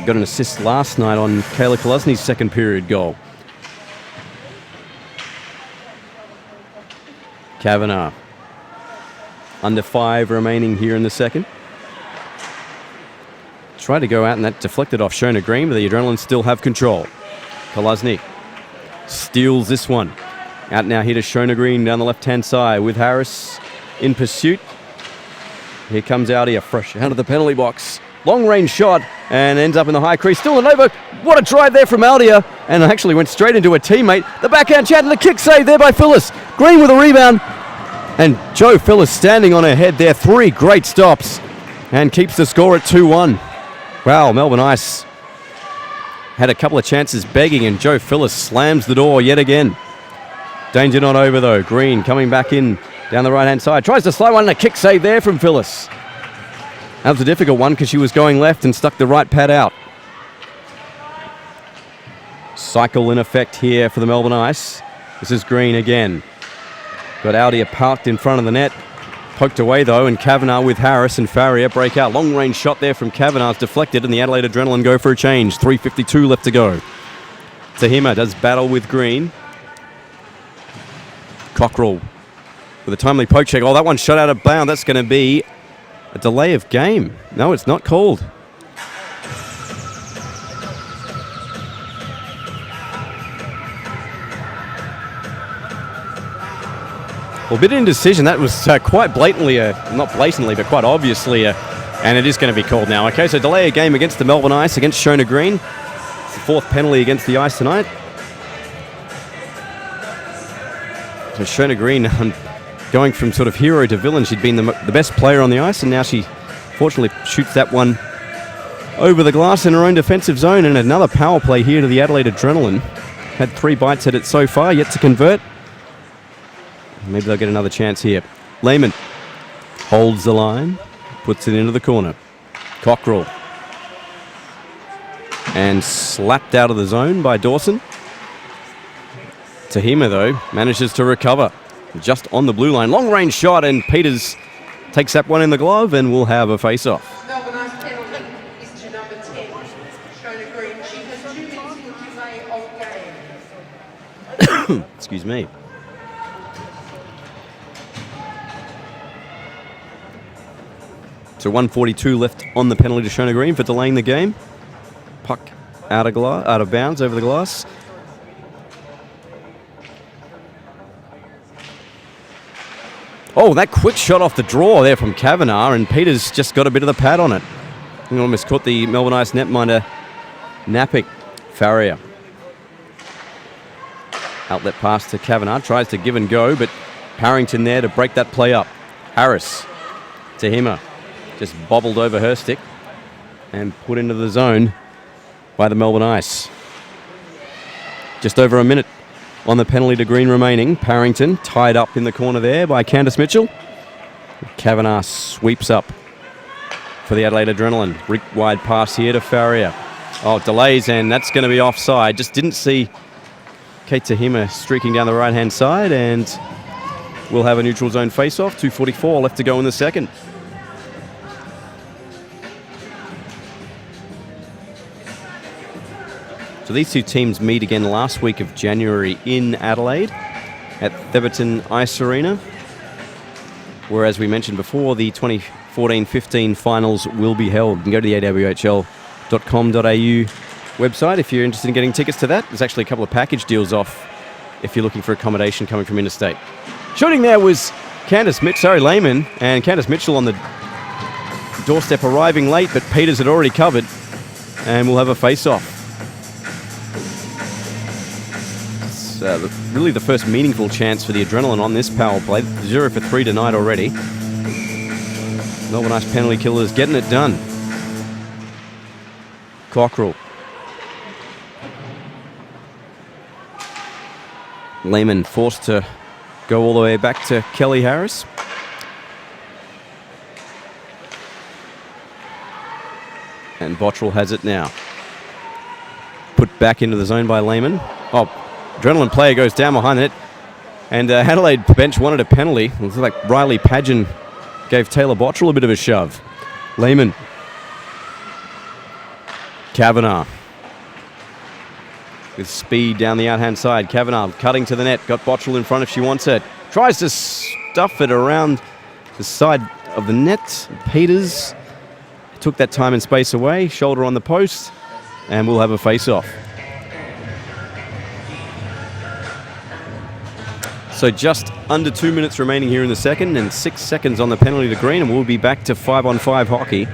Got an assist last night on Kayla Kolosny's second period goal. Kavanagh. Under 5 remaining here in the second. Tried to go out and that deflected off Shona Green, but the Adrenaline still have control. Kolosny steals this one. Out now here to Shona Green down the left-hand side with Harris in pursuit. Here comes Audia fresh out of the penalty box. Long range shot and ends up in the high crease. Still an over. What a drive there from Audia, and actually went straight into a teammate. The backhand chat and the kick save there by Phyllis. Green with a rebound. And Joe Phyllis standing on her head there. 3 great stops and keeps the score at 2-1. Wow, Melbourne Ice had a couple of chances begging, and Joe Phyllis slams the door yet again. Danger not over though. Green coming back in down the right-hand side. Tries to slide one and a kick save there from Phyllis. That was a difficult one because she was going left and stuck the right pad out. Cycle in effect here for the Melbourne Ice. This is Green again. Got Audia parked in front of the net. Poked away though, and Kavanagh with Harris and Farrier break out. Long range shot there from Kavanagh's deflected, and the Adelaide Adrenaline go for a change. 3:52 left to go. Tahima does battle with Green. Cockrell with a timely poke check. Oh, that one shot out of bounds. That's going to be a delay of game. No, it's not called. Well, a bit of indecision. That was quite blatantly, not blatantly, but quite obviously, and it is going to be called now. Okay, so delay of game against the Melbourne Ice, against Shona Green. It's the 4th penalty against the Ice tonight. So Shona Green going from sort of hero to villain. She'd been the best player on the ice, and now she fortunately shoots that one over the glass in her own defensive zone. And another power play here to the Adelaide Adrenaline. Had 3 bites at it so far, yet to convert. Maybe they'll get another chance here. Lehman holds the line, puts it into the corner. Cockrell. And slapped out of the zone by Dawson. Tahima, though, manages to recover just on the blue line. Long range shot, and Peters takes that one in the glove, and we'll have a face-off. Melbourne Ice penalty is to number 10, Shona Green. She has 2 minutes in delay of game. Excuse me. So 1:42 left on the penalty to Shona Green for delaying the game. Puck out of bounds over the glass. Oh, that quick shot off the draw there from Kavanagh, and Peters just got a bit of the pad on it. He almost caught the Melbourne Ice netminder napping. Farrier. Outlet pass to Kavanagh, tries to give and go, but Parrington there to break that play up. Harris. Tahima just bobbled over her stick and put into the zone by the Melbourne Ice. Just over a minute on the penalty to Green remaining. Parrington tied up in the corner there by Candice Mitchell. Kavanagh sweeps up for the Adelaide Adrenaline. Rick wide pass here to Farrier. Oh, delays, and that's going to be offside. Just didn't see Kate Tahima streaking down the right-hand side, and we'll have a neutral zone face-off. 2:44 left to go in the second. So these two teams meet again last week of January in Adelaide at Theberton Ice Arena, where, as we mentioned before, the 2014-15 finals will be held. You can go to the awhl.com.au website if you're interested in getting tickets to that. There's actually a couple of package deals off if you're looking for accommodation coming from interstate. Shooting there was Lehman, and Candice Mitchell on the doorstep arriving late, but Peters had already covered, and we'll have a face-off. really the first meaningful chance for the Adrenaline on this power play. 0 for 3 tonight already. Melbourne Ice penalty killers getting it done. Cockrell. Lehman forced to go all the way back to Kelly Harris. And Bottrell has it now. Put back into the zone by Lehman. Oh, Adrenaline player goes down behind the net. And Adelaide bench wanted a penalty. It looks like Riley Padgen gave Taylor Bottrell a bit of a shove. Lehman. Kavanagh. With speed down the out-hand side. Kavanagh cutting to the net. Got Bottrell in front if she wants it. Tries to stuff it around the side of the net. Peters took that time and space away. Shoulder on the post. And we'll have a face-off. So just under 2 minutes remaining here in the second and 6 seconds on the penalty to green, and we'll be back to 5-on-5 hockey.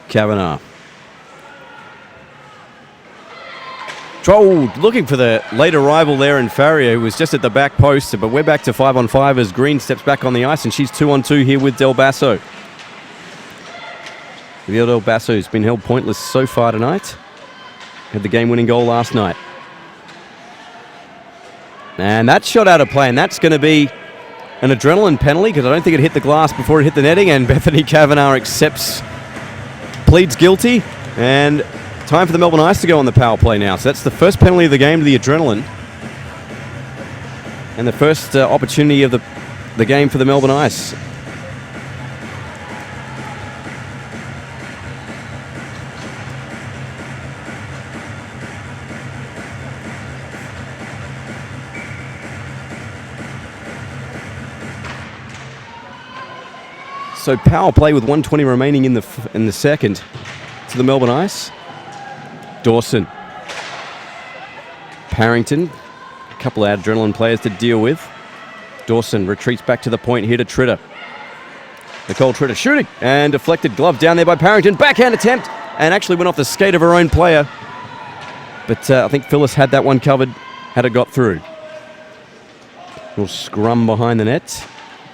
Kavanagh. Trolled, looking for the late arrival there in Farrier, who was just at the back post, but we're back to 5-on-5 as Green steps back on the ice, and she's 2-on-2 here with Del Basso. Del Basso's been held pointless so far tonight. Had the game-winning goal last night. And that shot out of play, and that's going to be an Adrenaline penalty because I don't think it hit the glass before it hit the netting, and Bethany Kavanagh pleads guilty, and time for the Melbourne Ice to go on the power play now. So that's the first penalty of the game to the Adrenaline, and the first opportunity of the game for the Melbourne Ice. So power play with 1:20 remaining in the second to the Melbourne Ice. Dawson. Parrington. A couple of Adrenaline players to deal with. Dawson retreats back to the point here to Tritter. Nicole Tritter shooting and deflected glove down there by Parrington. Backhand attempt and actually went off the skate of her own player. But I think Phyllis had that one covered had it got through. Little scrum behind the net.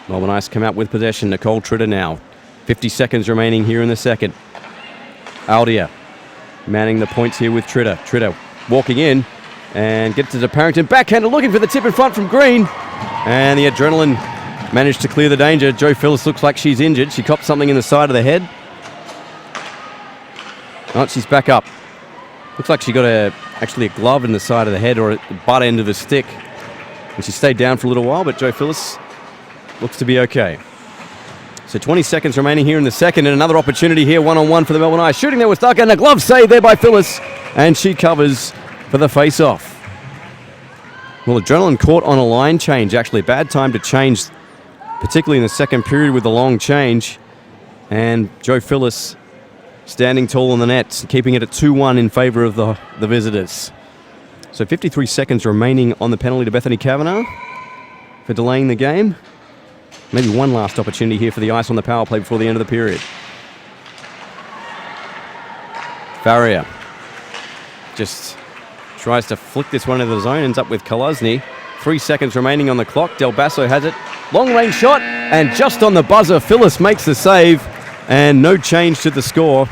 Melbourne Ice come out with possession. Nicole Tritter now. 50 seconds remaining here in the second. Aldia manning the points here with Tritter. Tritter walking in and gets to Parrington. Backhander looking for the tip in front from Green. And the Adrenaline managed to clear the danger. Jo Phillips looks like she's injured. She copped something in the side of the head. Oh, she's back up. Looks like she got actually a glove in the side of the head or at the butt end of the stick. And she stayed down for a little while, but Jo Phillips looks to be okay. So 20 seconds remaining here in the second, and another opportunity here, 1-on-1 for the Melbourne Ice. Shooting there was stuck, and a glove save there by Phyllis, and she covers for the face-off. Well, Adrenaline caught on a line change, actually. Bad time to change, particularly in the second period with the long change. And Jo Phyllis standing tall on the net, keeping it at 2-1 in favour of the visitors. So 53 seconds remaining on the penalty to Bethany Kavanagh for delaying the game. Maybe one last opportunity here for the Ice on the power play before the end of the period. Farrier just tries to flick this one into the zone, ends up with Kolosny. 3 seconds remaining on the clock. Del Basso has it. Long range shot, and just on the buzzer, Phyllis makes the save, and no change to the score.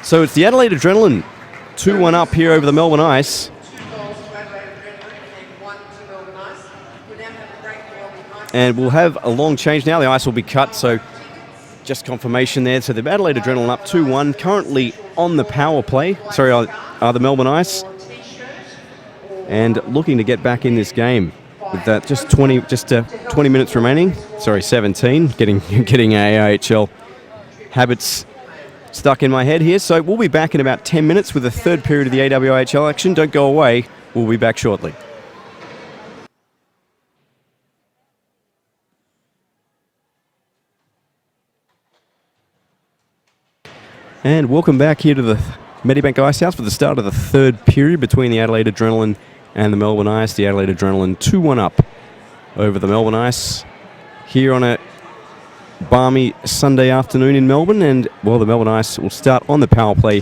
So it's the Adelaide Adrenaline 2-1 up here over the Melbourne Ice. And we'll have a long change now. The ice will be cut, so just confirmation there. So the Adelaide Adrenaline up 2-1, currently on the power play. Sorry, the Melbourne Ice. And looking to get back in this game with that just 20 minutes remaining. Sorry, 17. Getting AIHL habits stuck in my head here. So we'll be back in about 10 minutes with the third period of the AWHL action. Don't go away. We'll be back shortly. And welcome back here to the Medibank Ice House for the start of the third period between the Adelaide Adrenaline and the Melbourne Ice. The Adelaide Adrenaline 2-1 up over the Melbourne Ice here on a balmy Sunday afternoon in Melbourne. And, well, the Melbourne Ice will start on the power play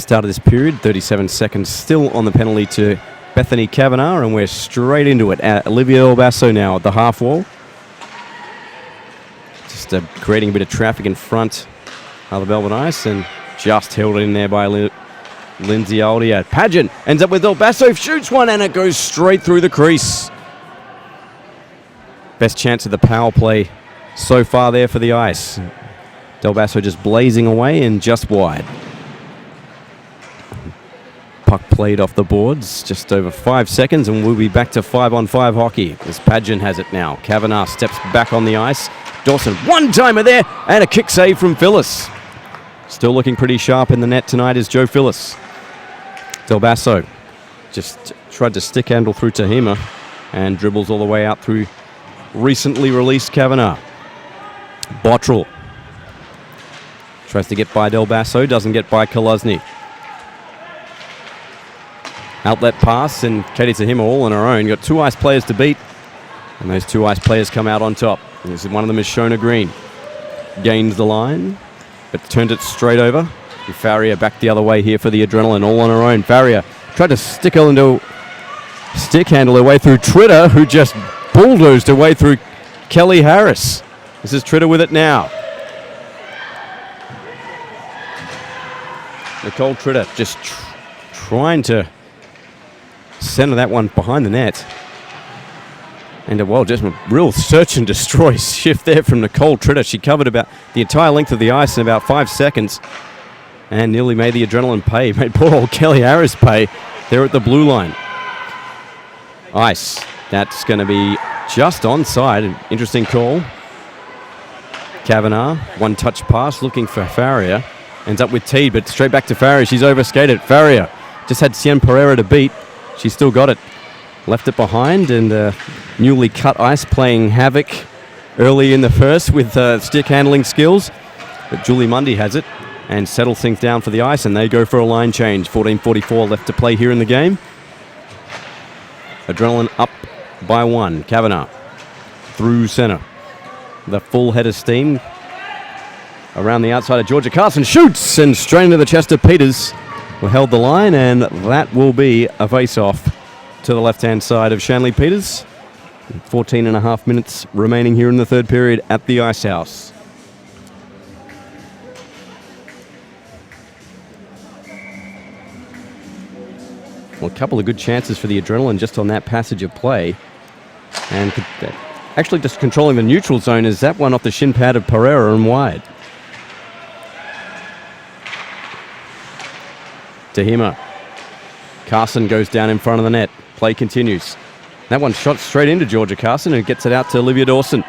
start of this period. 37 seconds still on the penalty to Bethany Kavanagh, and we're straight into it. Olivia Del Basso now at the half wall. Just creating a bit of traffic in front of the Melbourne Ice, and just held in there by Lindsay Aldia. Pageant ends up with Del Basso, shoots one, and it goes straight through the crease. Best chance of the power play so far there for the Ice. Del Basso just blazing away and just wide. Puck played off the boards, just over 5 seconds, and we'll be back to 5-on-5 hockey as Pageant has it now. Kavanagh steps back on the ice. Dawson, one-timer there, and a kick save from Phyllis. Still looking pretty sharp in the net tonight is Joe Phyllis. Del Basso just tried to stick handle through Tahima and dribbles all the way out through recently released Kavanagh. Bottrell tries to get by Del Basso, doesn't get by Kolosny. Outlet pass, and Katie Tahima all on her own. Got 2 Ice players to beat, and those 2 Ice players come out on top. One of them is Shona Green. Gains the line, but turned it straight over. And Farrier back the other way here for the Adrenaline, all on her own. Farrier tried to stick handle her way through Tritter, who just bulldozed her way through Kelly Harris. This is Tritter with it now. Nicole Tritter just trying to center that one behind the net. And just a real search and destroy shift there from Nicole Tritter. She covered about the entire length of the ice in about 5 seconds and nearly made the Adrenaline pay. Made poor old Kelly Harris pay there at the blue line. Ice. That's going to be just onside. An interesting call. Kavanagh, one-touch pass looking for Farrier. Ends up with Teed, but straight back to Farrier. She's overskated. Farrier just had Cien Pereira to beat. She still got it. Left it behind, and newly cut Ice playing havoc early in the first with stick handling skills. But Julie Mundy has it and settles things down for the Ice, and they go for a line change. 14:44 left to play here in the game. Adrenaline up by 1. Kavanagh through center. The full head of steam around the outside of Georgia Carson. Shoots and straight into the chest of Peters. We held the line, and that will be a face-off to the left-hand side of Shanley Peters. 14 and a half minutes remaining here in the third period at the Ice House. Well, a couple of good chances for the Adrenaline just on that passage of play. And actually just controlling the neutral zone is that one off the shin pad of Pereira and wide. Tahima. Carson goes down in front of the net. Play continues. That one shot straight into Georgia Carson and gets it out to Olivia Dawson.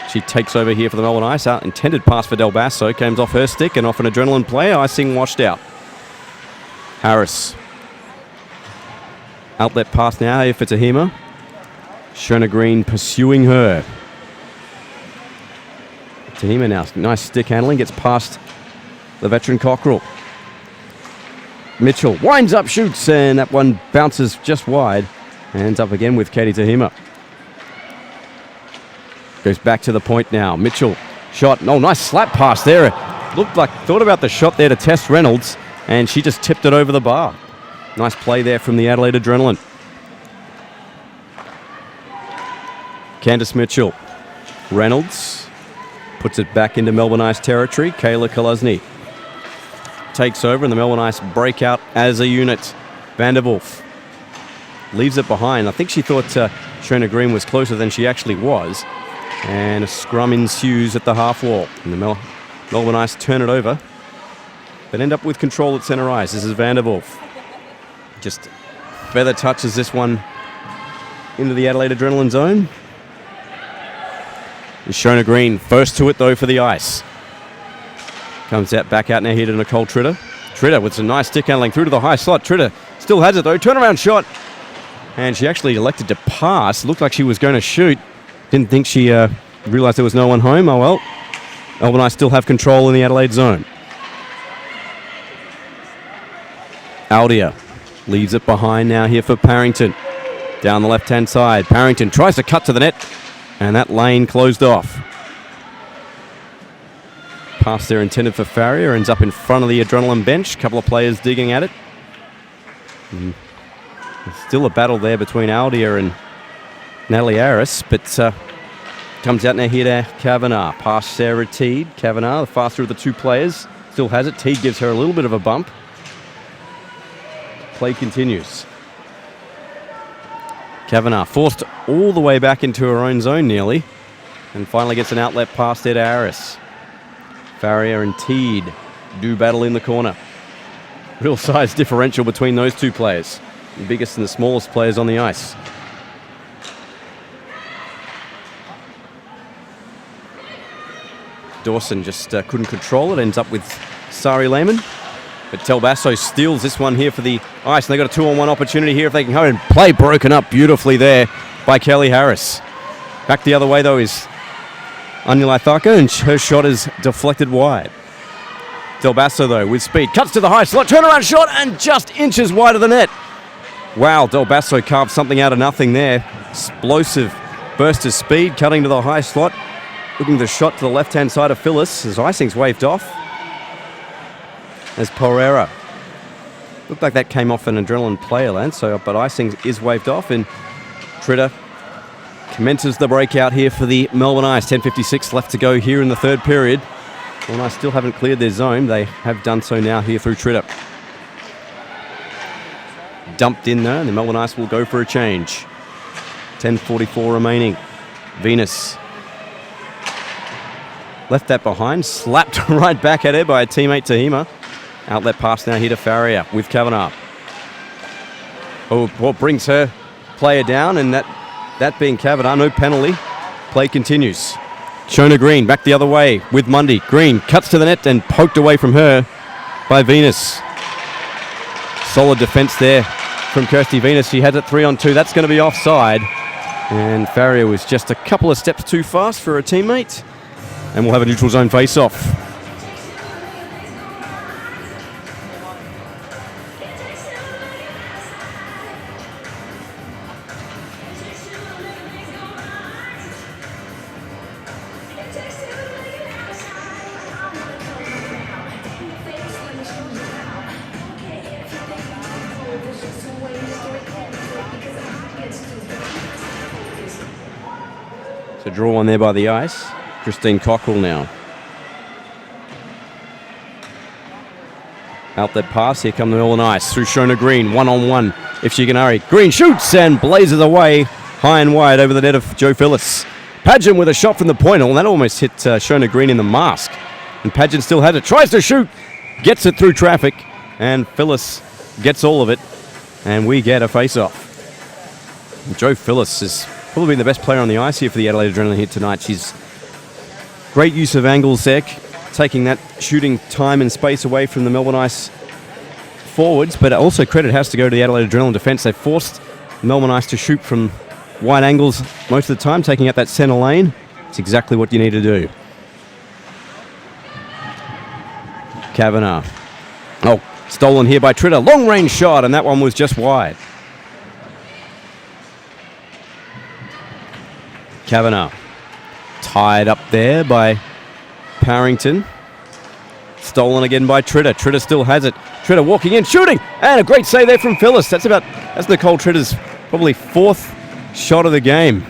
She takes over here for the Melbourne Ice. Out intended pass for Del Basso. Comes off her stick and off an Adrenaline play. Icing washed out. Harris. Outlet pass now here for Tahima. Shona Green pursuing her. Tahima now. Nice stick handling. Gets past the veteran Cockrell. Mitchell winds up, shoots, and that one bounces just wide. Ends up again with Katie Tahima. Goes back to the point now. Mitchell, shot. Oh, nice slap pass there. Thought about the shot there to Tess Reynolds, and she just tipped it over the bar. Nice play there from the Adelaide Adrenaline. Candice Mitchell. Reynolds puts it back into Melbourne Ice territory. Kayla Kolosny takes over, and the Melbourne Ice break out as a unit. Vanderwolf leaves it behind. I think she thought Shona Green was closer than she actually was. And a scrum ensues at the half wall. And the Melbourne Ice turn it over, but end up with control at centre ice. This is Vanderwolf. Just feather touches this one into the Adelaide Adrenaline zone. And Shona Green first to it though for the Ice. Comes out back out now here to Nicole Tritter. Tritter with some nice stick handling through to the high slot. Tritter still has it though. Turnaround shot. And she actually elected to pass. Looked like she was going to shoot. Didn't think she realised there was no one home. Oh well. Melbourne Ice still have control in the Adelaide zone. Aldia leaves it behind now here for Parrington. Down the left-hand side. Parrington tries to cut to the net. And that lane closed off. Pass there intended for Farrier, ends up in front of the Adrenaline bench. A couple of players digging at it. And there's still a battle there between Aldia and Natalie Aris, but comes out now here to Kavanagh. Past Sarah Teed. Kavanagh, the faster of the two players, still has it. Teed gives her a little bit of a bump. Play continues. Kavanagh forced all the way back into her own zone nearly, and finally gets an outlet pass there to Aris. Farrier and Teed do battle in the corner. Real size differential between those two players. The biggest and the smallest players on the ice. Dawson just couldn't control it. Ends up with Sari Lehman. But Tel Basso steals this one here for the ice. And they got a 2-on-1 opportunity here if they can go. And play broken up beautifully there by Kelly Harris. Back the other way, though, is Anjali Thacker, and her shot is deflected wide. Del Basso, though, with speed, cuts to the high slot, turnaround shot, and just inches wide of the net. Wow, Del Basso carved something out of nothing there. Explosive burst of speed, cutting to the high slot. Looking at the shot to the left-hand side of Phyllis as icing's waved off. As Pereira. Looked like that came off an Adrenaline player, Lance, but icing is waved off, and Tritter commences the breakout here for the Melbourne Ice. 10:56 left to go here in the third period. Melbourne Ice still haven't cleared their zone. They have done so now here through Tritter. Dumped in there, and the Melbourne Ice will go for a change. 10:44 remaining. Venus left that behind, slapped right back at her by a teammate, Tahima. Outlet pass now here to Farrier with Kavanagh. Oh, what brings her player down, and that being Kavanagh, no penalty. Play continues. Shona Green back the other way with Mundy. Green cuts to the net and poked away from her by Venus. Solid defense there from Kirsty Venus. She had it 3-on-2. That's going to be offside. And Farrier was just a couple of steps too fast for her teammate. And we'll have a neutral zone face-off. So draw one there by the ice. Christine Cockrell now. Outlet pass. Here come the Melbourne Ice through Shona Green. 1-on-1 if she can hurry. Green shoots and blazes away high and wide over the net of Joe Phyllis. Pageant with a shot from the point. Well, that almost hit Shona Green in the mask. And Pageant still has it. Tries to shoot. Gets it through traffic. And Phyllis gets all of it. And we get a face-off. Joe Phyllis has probably been the best player on the ice here for the Adelaide Adrenaline here tonight. She's great use of angles there, taking that shooting time and space away from the Melbourne Ice forwards, but also credit has to go to the Adelaide Adrenaline defence. They forced Melbourne Ice to shoot from wide angles most of the time, taking out that centre lane. It's exactly what you need to do. Kavanagh. Oh, stolen here by Tritter. Long range shot, and that one was just wide. Kavanagh. Tied up there by Parrington. Stolen again by Tritter. Tritter still has it. Tritter walking in, shooting, and a great save there from Phyllis. That's Nicole Tritter's probably fourth shot of the game,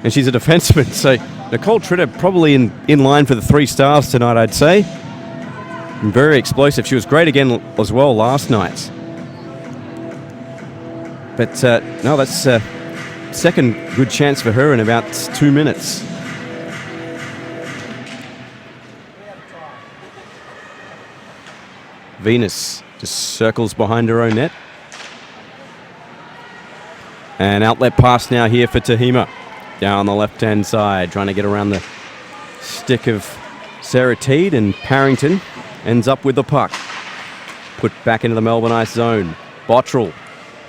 and she's a defenseman. So Nicole Tritter probably in line for the 3 stars tonight, I'd say. And very explosive. She was great again as well last night. But no, that's second good chance for her in about 2 minutes. Venus just circles behind her own net. And outlet pass now here for Tahima. Down the left-hand side, trying to get around the stick of Sarah Teed, and Parrington ends up with the puck. Put back into the Melbourne Ice zone. Bottrell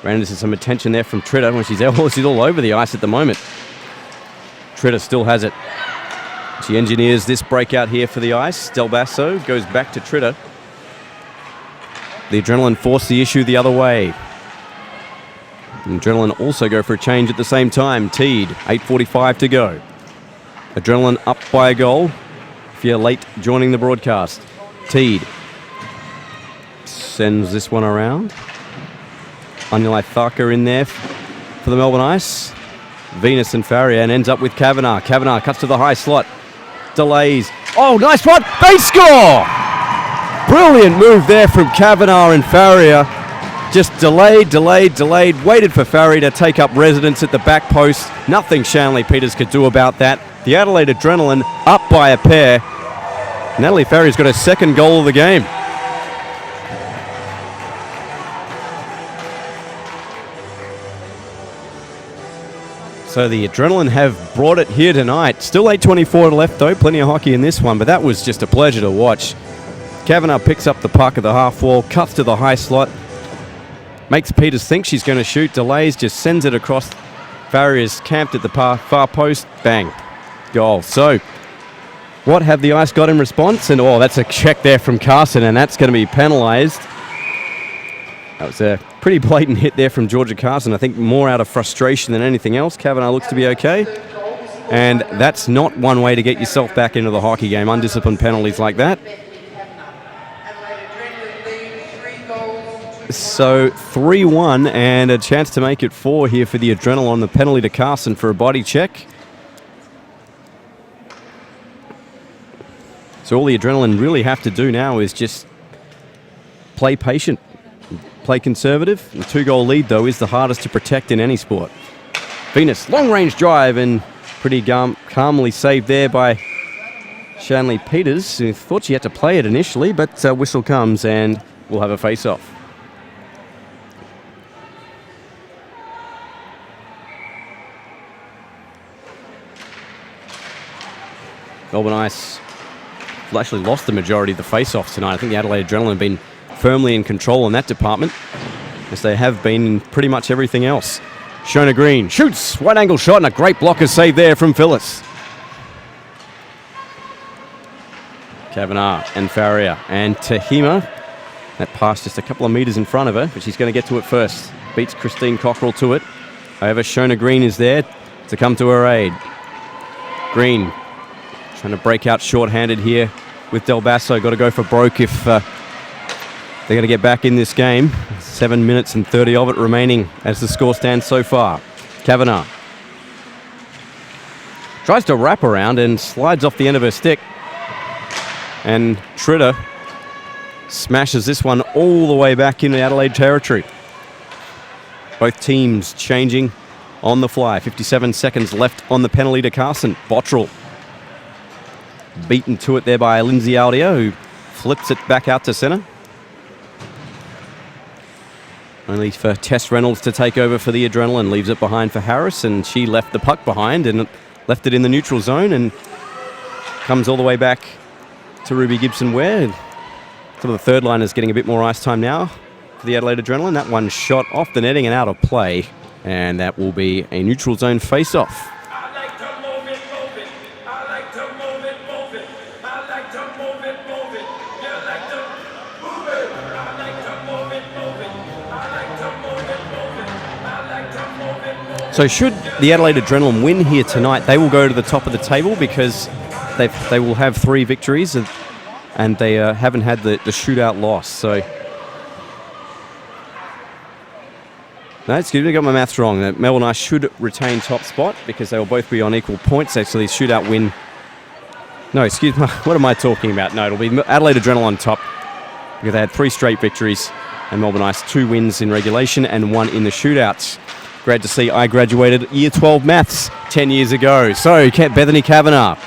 ran into some attention there from Tritter when she's all over the ice at the moment. Tritter still has it. She engineers this breakout here for the ice. Del Basso goes back to Tritter. The Adrenaline force the issue the other way. And Adrenaline also go for a change at the same time. Teed, 8:45 to go. Adrenaline up by a goal. you're late joining the broadcast. Teed sends this one around. Anulai Tharka in there for the Melbourne Ice. Venus and Farrier, and ends up with Kavanagh. Kavanagh cuts to the high slot. Delays. Oh, nice one. They score! Brilliant move there from Kavanagh and Farrier. Just delayed. Waited for Farrier to take up residence at the back post. Nothing Shanley Peters could do about that. The Adelaide Adrenaline up by a pair. Natalie Farrier's got her second goal of the game. So the Adrenaline have brought it here tonight. Still 8:24 left though, plenty of hockey in this one, but that was just a pleasure to watch. Kavanagh picks up the puck at the half wall, cuts to the high slot, makes Peters think she's going to shoot, delays, just sends it across. Farrier's camped at the far post, bang, goal. So what have the Ice got in response? And that's a check there from Carson, and that's going to be penalised. That was a pretty blatant hit there from Georgia Carson. I think more out of frustration than anything else. Kavanagh looks to be okay. And that's not one way to get yourself back into the hockey game. Undisciplined penalties like that. So 3-1 and a chance to make it 4 here for the Adrenaline on the penalty to Carson for a body check. So all the Adrenaline really have to do now is just play patient, play conservative. The 2-goal lead, though, is the hardest to protect in any sport. Venus, long-range drive and pretty calmly saved there by Shanley Peters, who thought she had to play it initially, but whistle comes and we'll have a face-off. Melbourne Ice actually lost the majority of the face-offs tonight. I think the Adelaide Adrenaline have been firmly in control in that department, as they have been in pretty much everything else. Shona Green shoots, wide angle shot, and a great blocker save there from Phyllis. Kavanagh and Farrier and Tahima. That pass just a couple of metres in front of her, but she's going to get to it first. Beats Christine Cockrell to it. However, Shona Green is there to come to her aid. Green trying to break out short-handed here with Del Basso. Got to go for broke if they're going to get back in this game. 7 minutes and 30 of it remaining as the score stands so far. Kavanagh tries to wrap around and slides off the end of her stick. And Tritter smashes this one all the way back into Adelaide territory. Both teams changing on the fly. 57 seconds left on the penalty to Carson. Bottrell beaten to it there by Lindsay Aldia, who flips it back out to centre. Only for Tess Reynolds to take over for the Adrenaline. Leaves it behind for Harris, and she left the puck behind and left it in the neutral zone and comes all the way back to Ruby Gibson-Ware. Some of the third liners getting a bit more ice time now for the Adelaide Adrenaline. That one shot off the netting and out of play, and that will be a neutral zone face-off. So should the Adelaide Adrenaline win here tonight, they will go to the top of the table because they will have 3 victories and they haven't had the shootout loss. So, no, excuse me, I got my maths wrong. Melbourne Ice should retain top spot because they will both be on equal points. Actually, shootout win. No, excuse me, what am I talking about? No, it'll be Adelaide Adrenaline on top because they had 3 straight victories and Melbourne Ice 2 wins in regulation and 1 in the shootouts. Great to see I graduated Year 12 Maths 10 years ago. So, Bethany Kavanagh.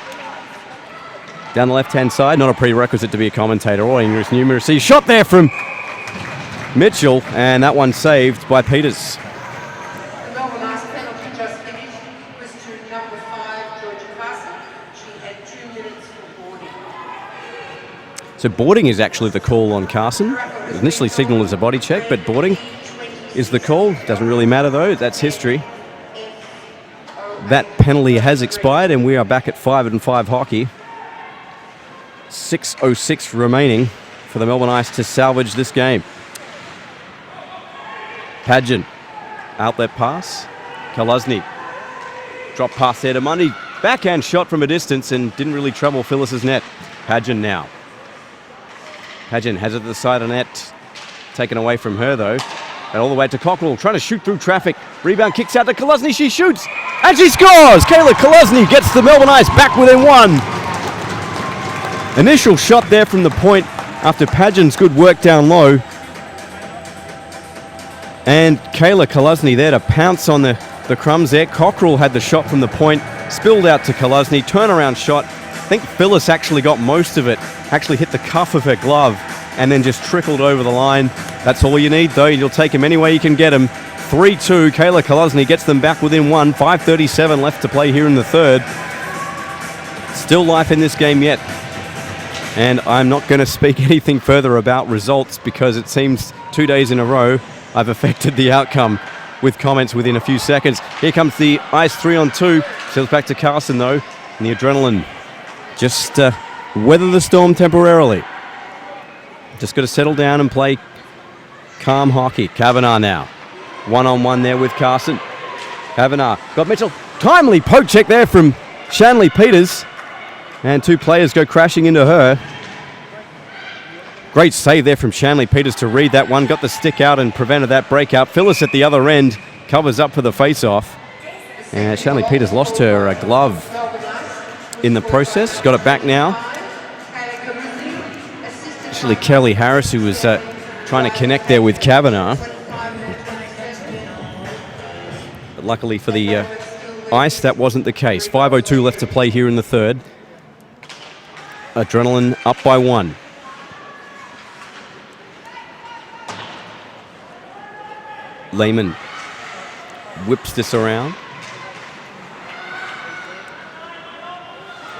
Down the left-hand side, not a prerequisite to be a commentator or English numeracy. Shot there from Mitchell, and that one saved by Peters. The Melbourne Ice penalty just finished was to number 5, Georgia Carson. She had 2 minutes for boarding. So boarding is actually the call on Carson. It was initially signalled as a body check, but boarding is the call. Doesn't really matter though, that's history. That penalty has expired and we are back at 5-5 hockey. 6:06 remaining for the Melbourne Ice to salvage this game. Pageant, outlet pass. Kaluzny, drop pass there to Mundy. Backhand shot from a distance and didn't really trouble Phyllis's net. Pageant now. Pageant has it to the side of net. Taken away from her, though. And all the way to Cockrell, trying to shoot through traffic. Rebound kicks out to Kolosny. She shoots, and she scores! Kayla Kolosny gets the Melbourne Ice back within one. Initial shot there from the point after Pageant's good work down low. And Kayla Kolosny there to pounce on the crumbs there. Cockrell had the shot from the point, spilled out to Kolosny, turnaround shot. I think Phyllis actually got most of it, actually hit the cuff of her glove, and then just trickled over the line. That's all you need, though. You'll take him any way you can get him. 3-2. Kayla Kolosny gets them back within one. 5:37 left to play here in the third. Still life in this game yet. And I'm not going to speak anything further about results because it seems 2 days in a row I've affected the outcome with comments within a few seconds. Here comes the Ice 3-on-2. Steals back to Carson, though. And the Adrenaline just weather the storm temporarily. Just got to settle down and play calm hockey. Kavanagh now. One-on-one there with Carson. Kavanagh got Mitchell. Timely poke check there from Shanley Peters. And two players go crashing into her. Great save there from Shanley Peters to read that one. Got the stick out and prevented that breakout. Phyllis at the other end covers up for the face-off. And Shanley Peters lost her glove in the process. Got it back now. Actually, Kelly Harris, who was trying to connect there with Kavanagh. But luckily for the Ice, that wasn't the case. 5:02 left to play here in the third. Adrenaline up by one. Lehman whips this around.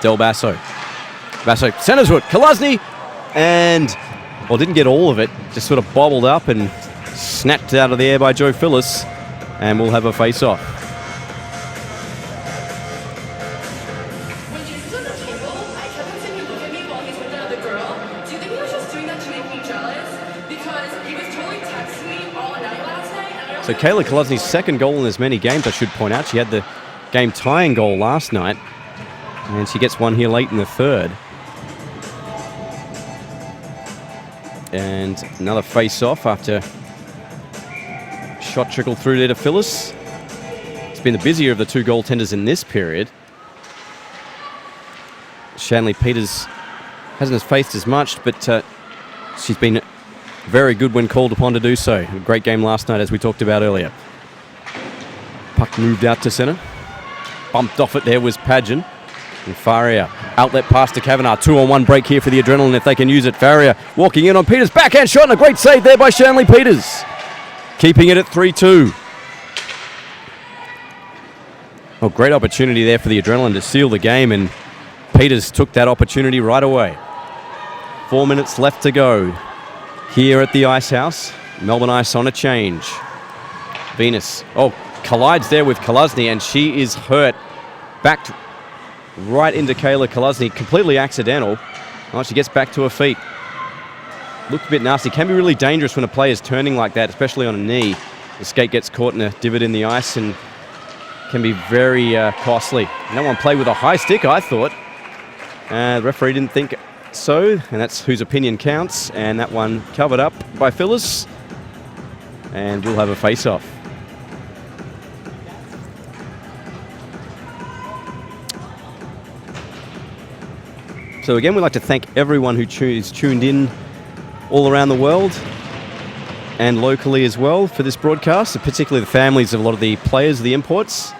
Del Basso. Basso centers hook. Kolosny. And, well, didn't get all of it. Just sort of bobbled up and snapped out of the air by Joe Phyllis. And we'll have a face-off. When you stood at the table, I kept on seeing you look at me while he's with another girl. Do you think he was just doing that to make me jealous? Because he was totally texting me all night last night. And So Kayla Kolosny's second goal in as many games, I should point out. She had the game-tying goal last night. And she gets one here late in the third. And another face-off after shot trickled through there to Phyllis. It's been the busier of the two goaltenders in this period. Shanley Peters hasn't faced as much, but she's been very good when called upon to do so. A great game last night, as we talked about earlier. Puck moved out to centre. Bumped off it there was Pageant. And Faria, outlet pass to Kavanagh. 2-on-1 break here for the Adrenaline if they can use it. Faria walking in on Peters. Backhand shot and a great save there by Shanley Peters. Keeping it at 3-2. Oh, great opportunity there for the Adrenaline to seal the game, and Peters took that opportunity right away. 4 minutes left to go here at the Ice House. Melbourne Ice on a change. Venus, collides there with Kolosny, and she is hurt. Backed right into Kayla Kolosny, completely accidental. Oh, she gets back to her feet. Looked a bit nasty. Can be really dangerous when a player's turning like that, especially on a knee. The skate gets caught in a divot in the ice and can be very costly. No one played with a high stick, I thought. The referee didn't think so, and that's whose opinion counts. And that one covered up by Phyllis. And we'll have a face-off. So again, we'd like to thank everyone who is tuned in all around the world and locally as well for this broadcast, particularly the families of a lot of the players, the imports.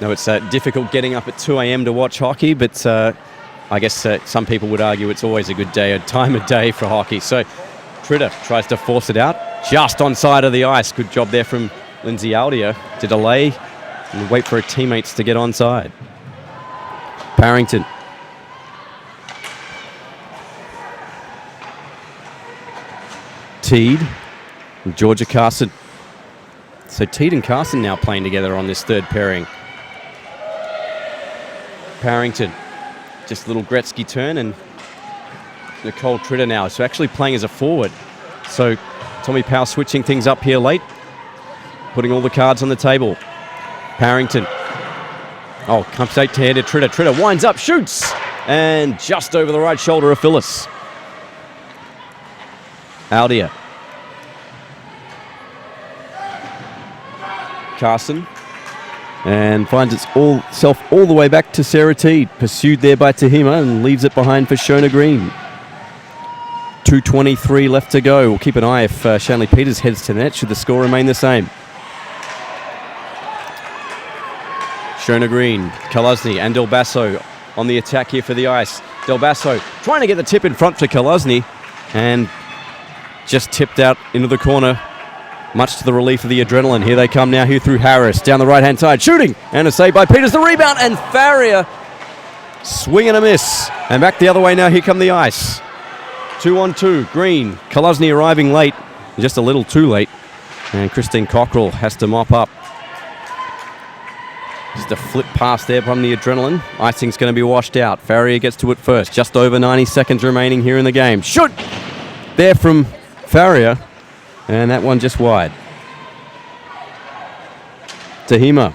No, it's difficult getting up at 2 a.m. to watch hockey, but I guess some people would argue it's always a good day, a time of day for hockey. So Tritter tries to force it out, just on side of the ice. Good job there from Lindsay Aldia to delay and wait for her teammates to get onside. Barrington. Teed and Georgia Carson. So Teed and Carson now playing together on this third pairing. Barrington. Just a little Gretzky turn, and Nicole Tritter now. So actually playing as a forward. So Tommy Powell switching things up here late. Putting all the cards on the table. Barrington. Oh, comes straight to head to Tritter. Tritter winds up, shoots, and just over the right shoulder of Phyllis. Aldia. Carson. And finds itself all the way back to Sarah Teed. Pursued there by Tahima and leaves it behind for Shona Green. 2:23 left to go. We'll keep an eye if Shanley Peters heads to the net. Should the score remain the same? Shona Green, Kalusny and Del Basso on the attack here for the Ice. Del Basso trying to get the tip in front for Kalusny and just tipped out into the corner, much to the relief of the Adrenaline. Here they come now, here through Harris, down the right-hand side, shooting, and a save by Peters, the rebound, and Farrier swing and a miss. And back the other way now, here come the Ice. 2-on-2, Green, Kalusny arriving late, just a little too late, and Christine Cockrell has to mop up. Just a flip pass there from the Adrenaline. Icing's going to be washed out. Farrier gets to it first. Just over 90 seconds remaining here in the game. Shoot! There from Farrier. And that one just wide. Tahima.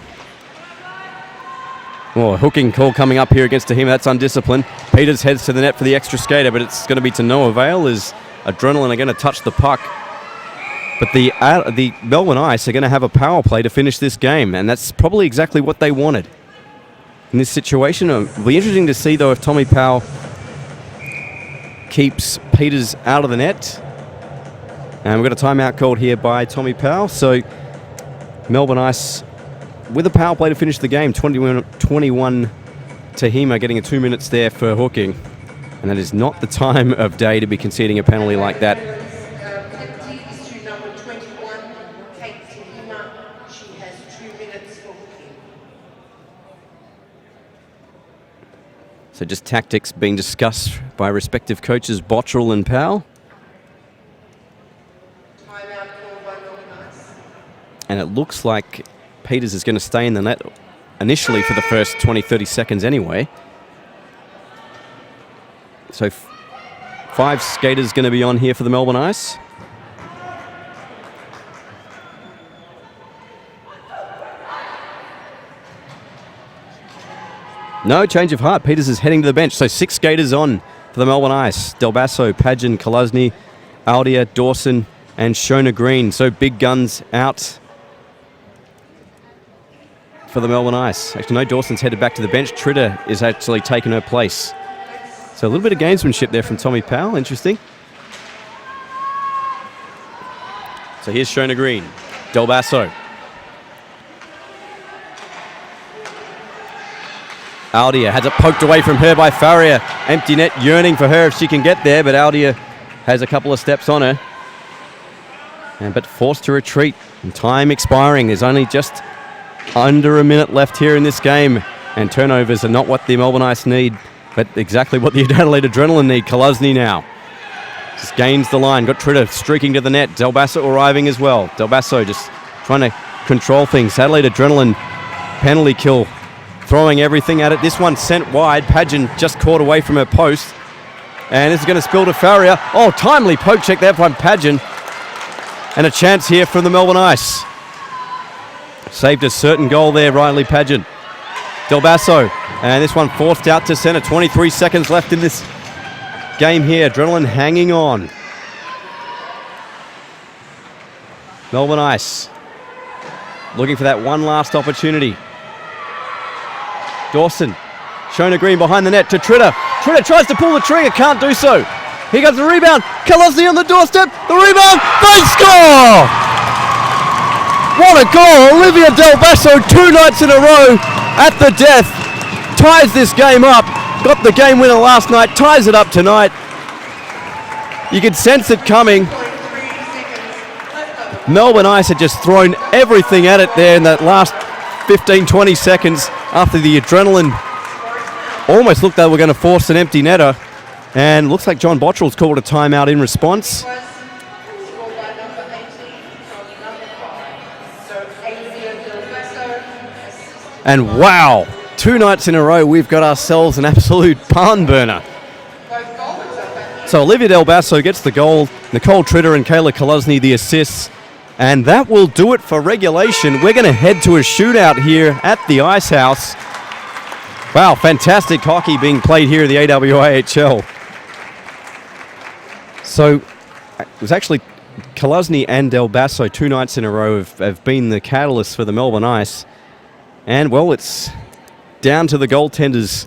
Oh, hooking call coming up here against Tahima. That's undisciplined. Peters heads to the net for the extra skater, but it's going to be to no avail as Adrenaline are going to touch the puck. But the Melbourne Ice are going to have a power play to finish this game, and that's probably exactly what they wanted in this situation. It'll be interesting to see, though, if Tommy Powell keeps Peters out of the net. And we've got a timeout called here by Tommy Powell. So Melbourne Ice with a power play to finish the game. 21 Tahima getting a 2 minutes there for hooking. And that is not the time of day to be conceding a penalty like that. So just tactics being discussed by respective coaches, Bottrell and Powell. And it looks like Peters is going to stay in the net initially for the first 20-30 seconds anyway. So 5 skaters going to be on here for the Melbourne Ice. No change of heart. Peters is heading to the bench. So 6 skaters on for the Melbourne Ice. Del Basso, Padgen, Kalusny, Aldia, Dawson, and Shona Green. So big guns out for the Melbourne Ice. Actually, no, Dawson's headed back to the bench. Tritter is actually taking her place. So a little bit of gamesmanship there from Tommy Powell. Interesting. So here's Shona Green. Del Basso. Aldia has it poked away from her by Farrier. Empty net yearning for her if she can get there, but Aldia has a couple of steps on her. But forced to retreat. And time expiring. There's only just under a minute left here in this game. And turnovers are not what the Melbourne Ice need, but exactly what the Adelaide Adrenaline need. Kalusny now just gains the line. Got Tritter streaking to the net. Del Basso arriving as well. Del Basso just trying to control things. Adelaide Adrenaline penalty kill. Throwing everything at it. This one sent wide. Padgen just caught away from her post. And this is going to spill to Farrier. Oh, timely poke check there from Padgen. And a chance here from the Melbourne Ice. Saved a certain goal there, Riley Padgen. Del Basso. And this one forced out to centre. 23 seconds left in this game here. Adrenaline hanging on. Melbourne Ice looking for that one last opportunity. Dawson, Shona Green behind the net to Tritter. Tritter tries to pull the trigger, can't do so. Here comes the rebound. Kalusny on the doorstep. The rebound. They score! What a goal. Olivia Del Basso 2 nights in a row at the death. Ties this game up. Got the game winner last night. Ties it up tonight. You can sense it coming. Melbourne Ice had just thrown everything at it there in that last 15-20 seconds after the Adrenaline almost looked they were going to force an empty netter. And looks like John Bottrell's called a timeout in response. And wow, 2 nights in a row we've got ourselves an absolute barn burner. So Olivia Del Basso gets the goal, Nicole Tritter and Kayla Kalusny the assists. And that will do it for regulation. We're going to head to a shootout here at the Ice House. Wow, fantastic hockey being played here in the AWIHL. So it was actually Koluzny and Del Basso 2 nights in a row have been the catalysts for the Melbourne Ice. And, well, it's down to the goaltenders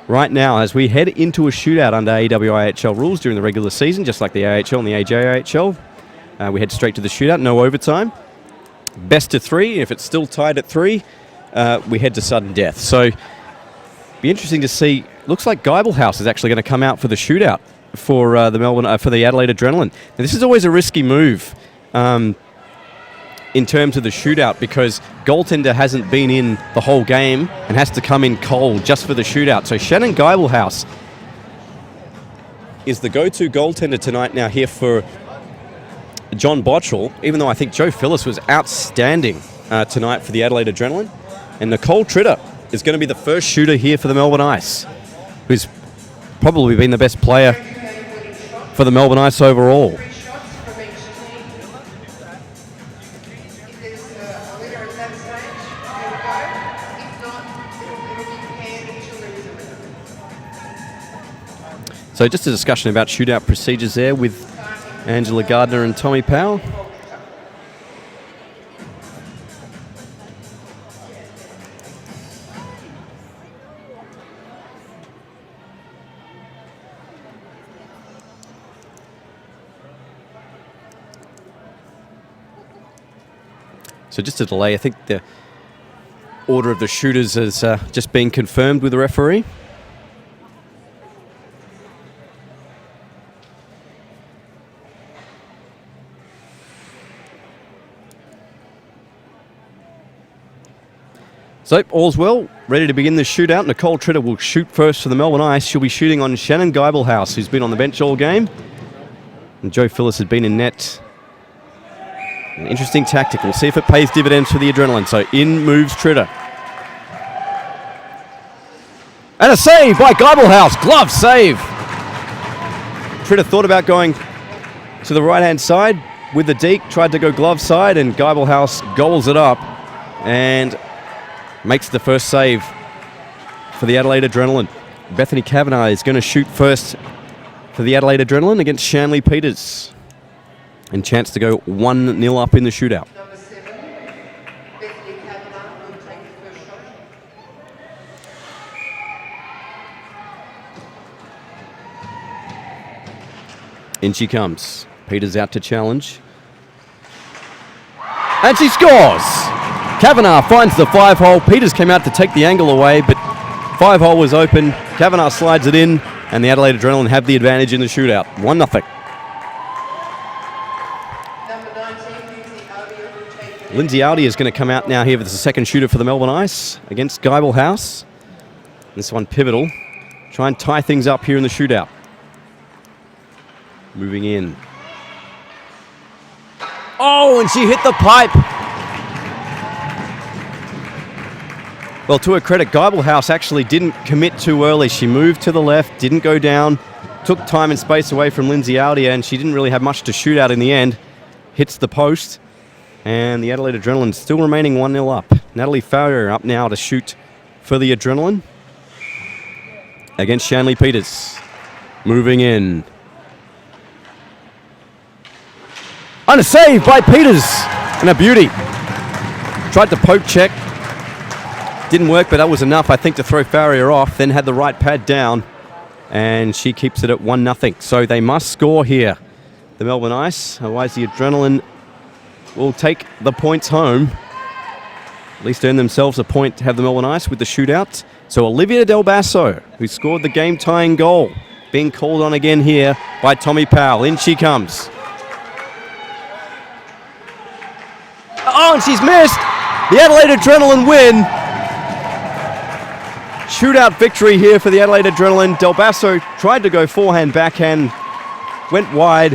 right now as we head into a shootout under AWIHL rules during the regular season, just like the AHL and the AJIHL. We head straight to the shootout, no overtime. Best of 3. If it's still tied at 3, we head to sudden death. So be interesting to see. Looks like Geibelhaus is actually going to come out for the shootout for the Melbourne for the Adelaide Adrenaline. Now, this is always a risky move in terms of the shootout because goaltender hasn't been in the whole game and has to come in cold just for the shootout. So Shannon Geibelhaus is the go-to goaltender tonight now here for John Bottrell, even though I think Joe Phillips was outstanding tonight for the Adelaide Adrenaline. And Nicole Tritter is going to be the first shooter here for the Melbourne Ice, who's probably been the best player for the Melbourne Ice overall. 3 shots from each team. If there's a winner at that stage, there we go. If not, it'll be paired until there is a winner. So just a discussion about shootout procedures there with Angela Gardner and Tommy Powell. So just a delay. I think the order of the shooters has just been confirmed with the referee. So, all's well. Ready to begin the shootout. Nicole Tritter will shoot first for the Melbourne Ice. She'll be shooting on Shannon Geibelhaus, who's been on the bench all game. And Joe Phillips had been in net. An interesting tactic. We'll see if it pays dividends for the Adrenaline. So, in moves Tritter. And a save by Geibelhaus. Glove save. Tritter thought about going to the right-hand side with the deke. Tried to go glove side, and Geibelhaus gobbles it up. And makes the first save for the Adelaide Adrenaline. Bethany Kavanagh is going to shoot first for the Adelaide Adrenaline against Shanley Peters. And chance to go 1-0 up in the shootout. Number 7, Bethany Kavanagh will take the first shot. In she comes. Peters out to challenge. And she scores! Kavanagh finds the 5-hole. Peters came out to take the angle away, but 5-hole was open. Kavanagh slides it in, and the Adelaide Adrenaline have the advantage in the shootout. 1-0. Number 19, Lindsay Aldia will take the Lindsay Aldia is going to come out now here with the second shooter for the Melbourne Ice against Geibelhaus. This one pivotal. Try and tie things up here in the shootout. Moving in. Oh, and she hit the pipe. Well, to her credit, Geibelhaus actually didn't commit too early. She moved to the left, didn't go down, took time and space away from Lindsay Aldia, and she didn't really have much to shoot out in the end. Hits the post, and the Adelaide Adrenaline still remaining 1-0 up. Natalie Farrier up now to shoot for the Adrenaline against Shanley Peters. Moving in. And a save by Peters, and a beauty. Tried to poke check. Didn't work, but that was enough, I think, to throw Farrier off. Then had the right pad down, and she keeps it at 1-0. So they must score here, the Melbourne Ice. Otherwise, the Adrenaline will take the points home. At least earn themselves a point to have the Melbourne Ice with the shootout. So Olivia Del Basso, who scored the game-tying goal, being called on again here by Tommy Powell. In she comes. Oh, and she's missed. The Adelaide Adrenaline win. Shootout victory here for the Adelaide Adrenaline. Del Basso tried to go forehand, backhand, went wide.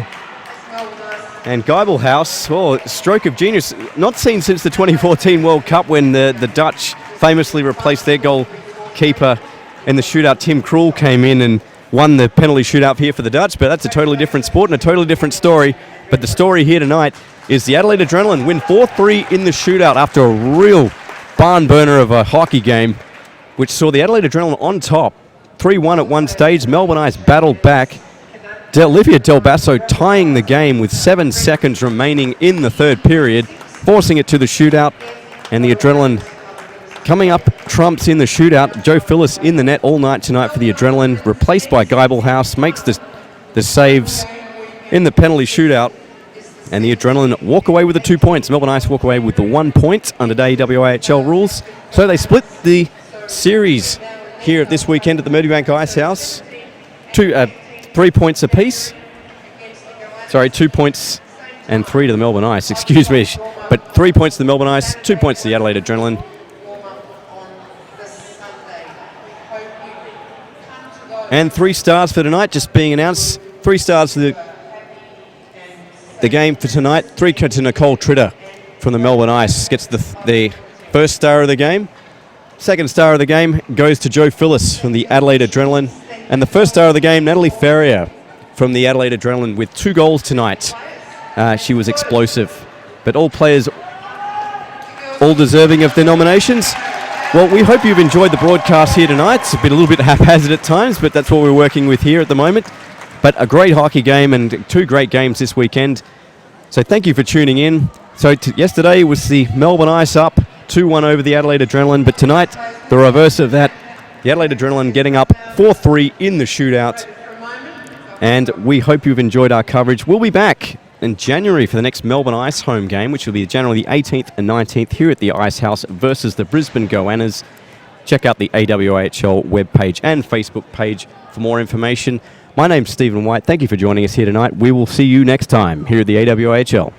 And Geibelhaus, oh, stroke of genius. Not seen since the 2014 World Cup when the Dutch famously replaced their goalkeeper in the shootout. Tim Krul came in and won the penalty shootout here for the Dutch, but that's a totally different sport and a totally different story. But the story here tonight is the Adelaide Adrenaline win 4-3 in the shootout after a real barn burner of a hockey game. which saw the Adelaide Adrenaline on top, 3-1 at one stage. Melbourne Ice battled back. Olivia Del Basso tying the game with 7 seconds remaining in the third period, forcing it to the shootout, and the Adrenaline coming up trumps in the shootout. Joe Phillis in the net all night tonight for the Adrenaline, replaced by Geibelhaus, makes the saves in the penalty shootout, and the Adrenaline walk away with the 2 points. Melbourne Ice walk away with the 1 point under AWAHL rules. So they split the series here at this weekend at the Medibank Ice House. 3 points apiece. Sorry, 2 points and 3 to the Melbourne Ice, excuse me. But 3 points to the Melbourne Ice, 2 points to the Adelaide Adrenaline. And 3 stars for tonight just being announced. 3 stars for the game for tonight. 3 to Nicole Tritter from the Melbourne Ice. Gets the first star of the game. Second star of the game goes to Joe Phillis from the Adelaide Adrenaline. And the first star of the game, Natalie Ferrier from the Adelaide Adrenaline with 2 goals tonight. She was explosive. But all players, all deserving of their nominations. Well, we hope you've enjoyed the broadcast here tonight. It's been a little bit haphazard at times, but that's what we're working with here at the moment. But a great hockey game and 2 great games this weekend. So thank you for tuning in. So yesterday was the Melbourne Ice up 2-1 over the Adelaide Adrenaline, but tonight the reverse of that. The Adelaide Adrenaline getting up 4-3 in the shootout. And we hope you've enjoyed our coverage. We'll be back in January for the next Melbourne Ice home game, which will be January the 18th and 19th here at the Ice House versus the Brisbane Goannas. Check out the AWAHL webpage and Facebook page for more information. My name's Stephen White. Thank you for joining us here tonight. We will see you next time here at the AWAHL.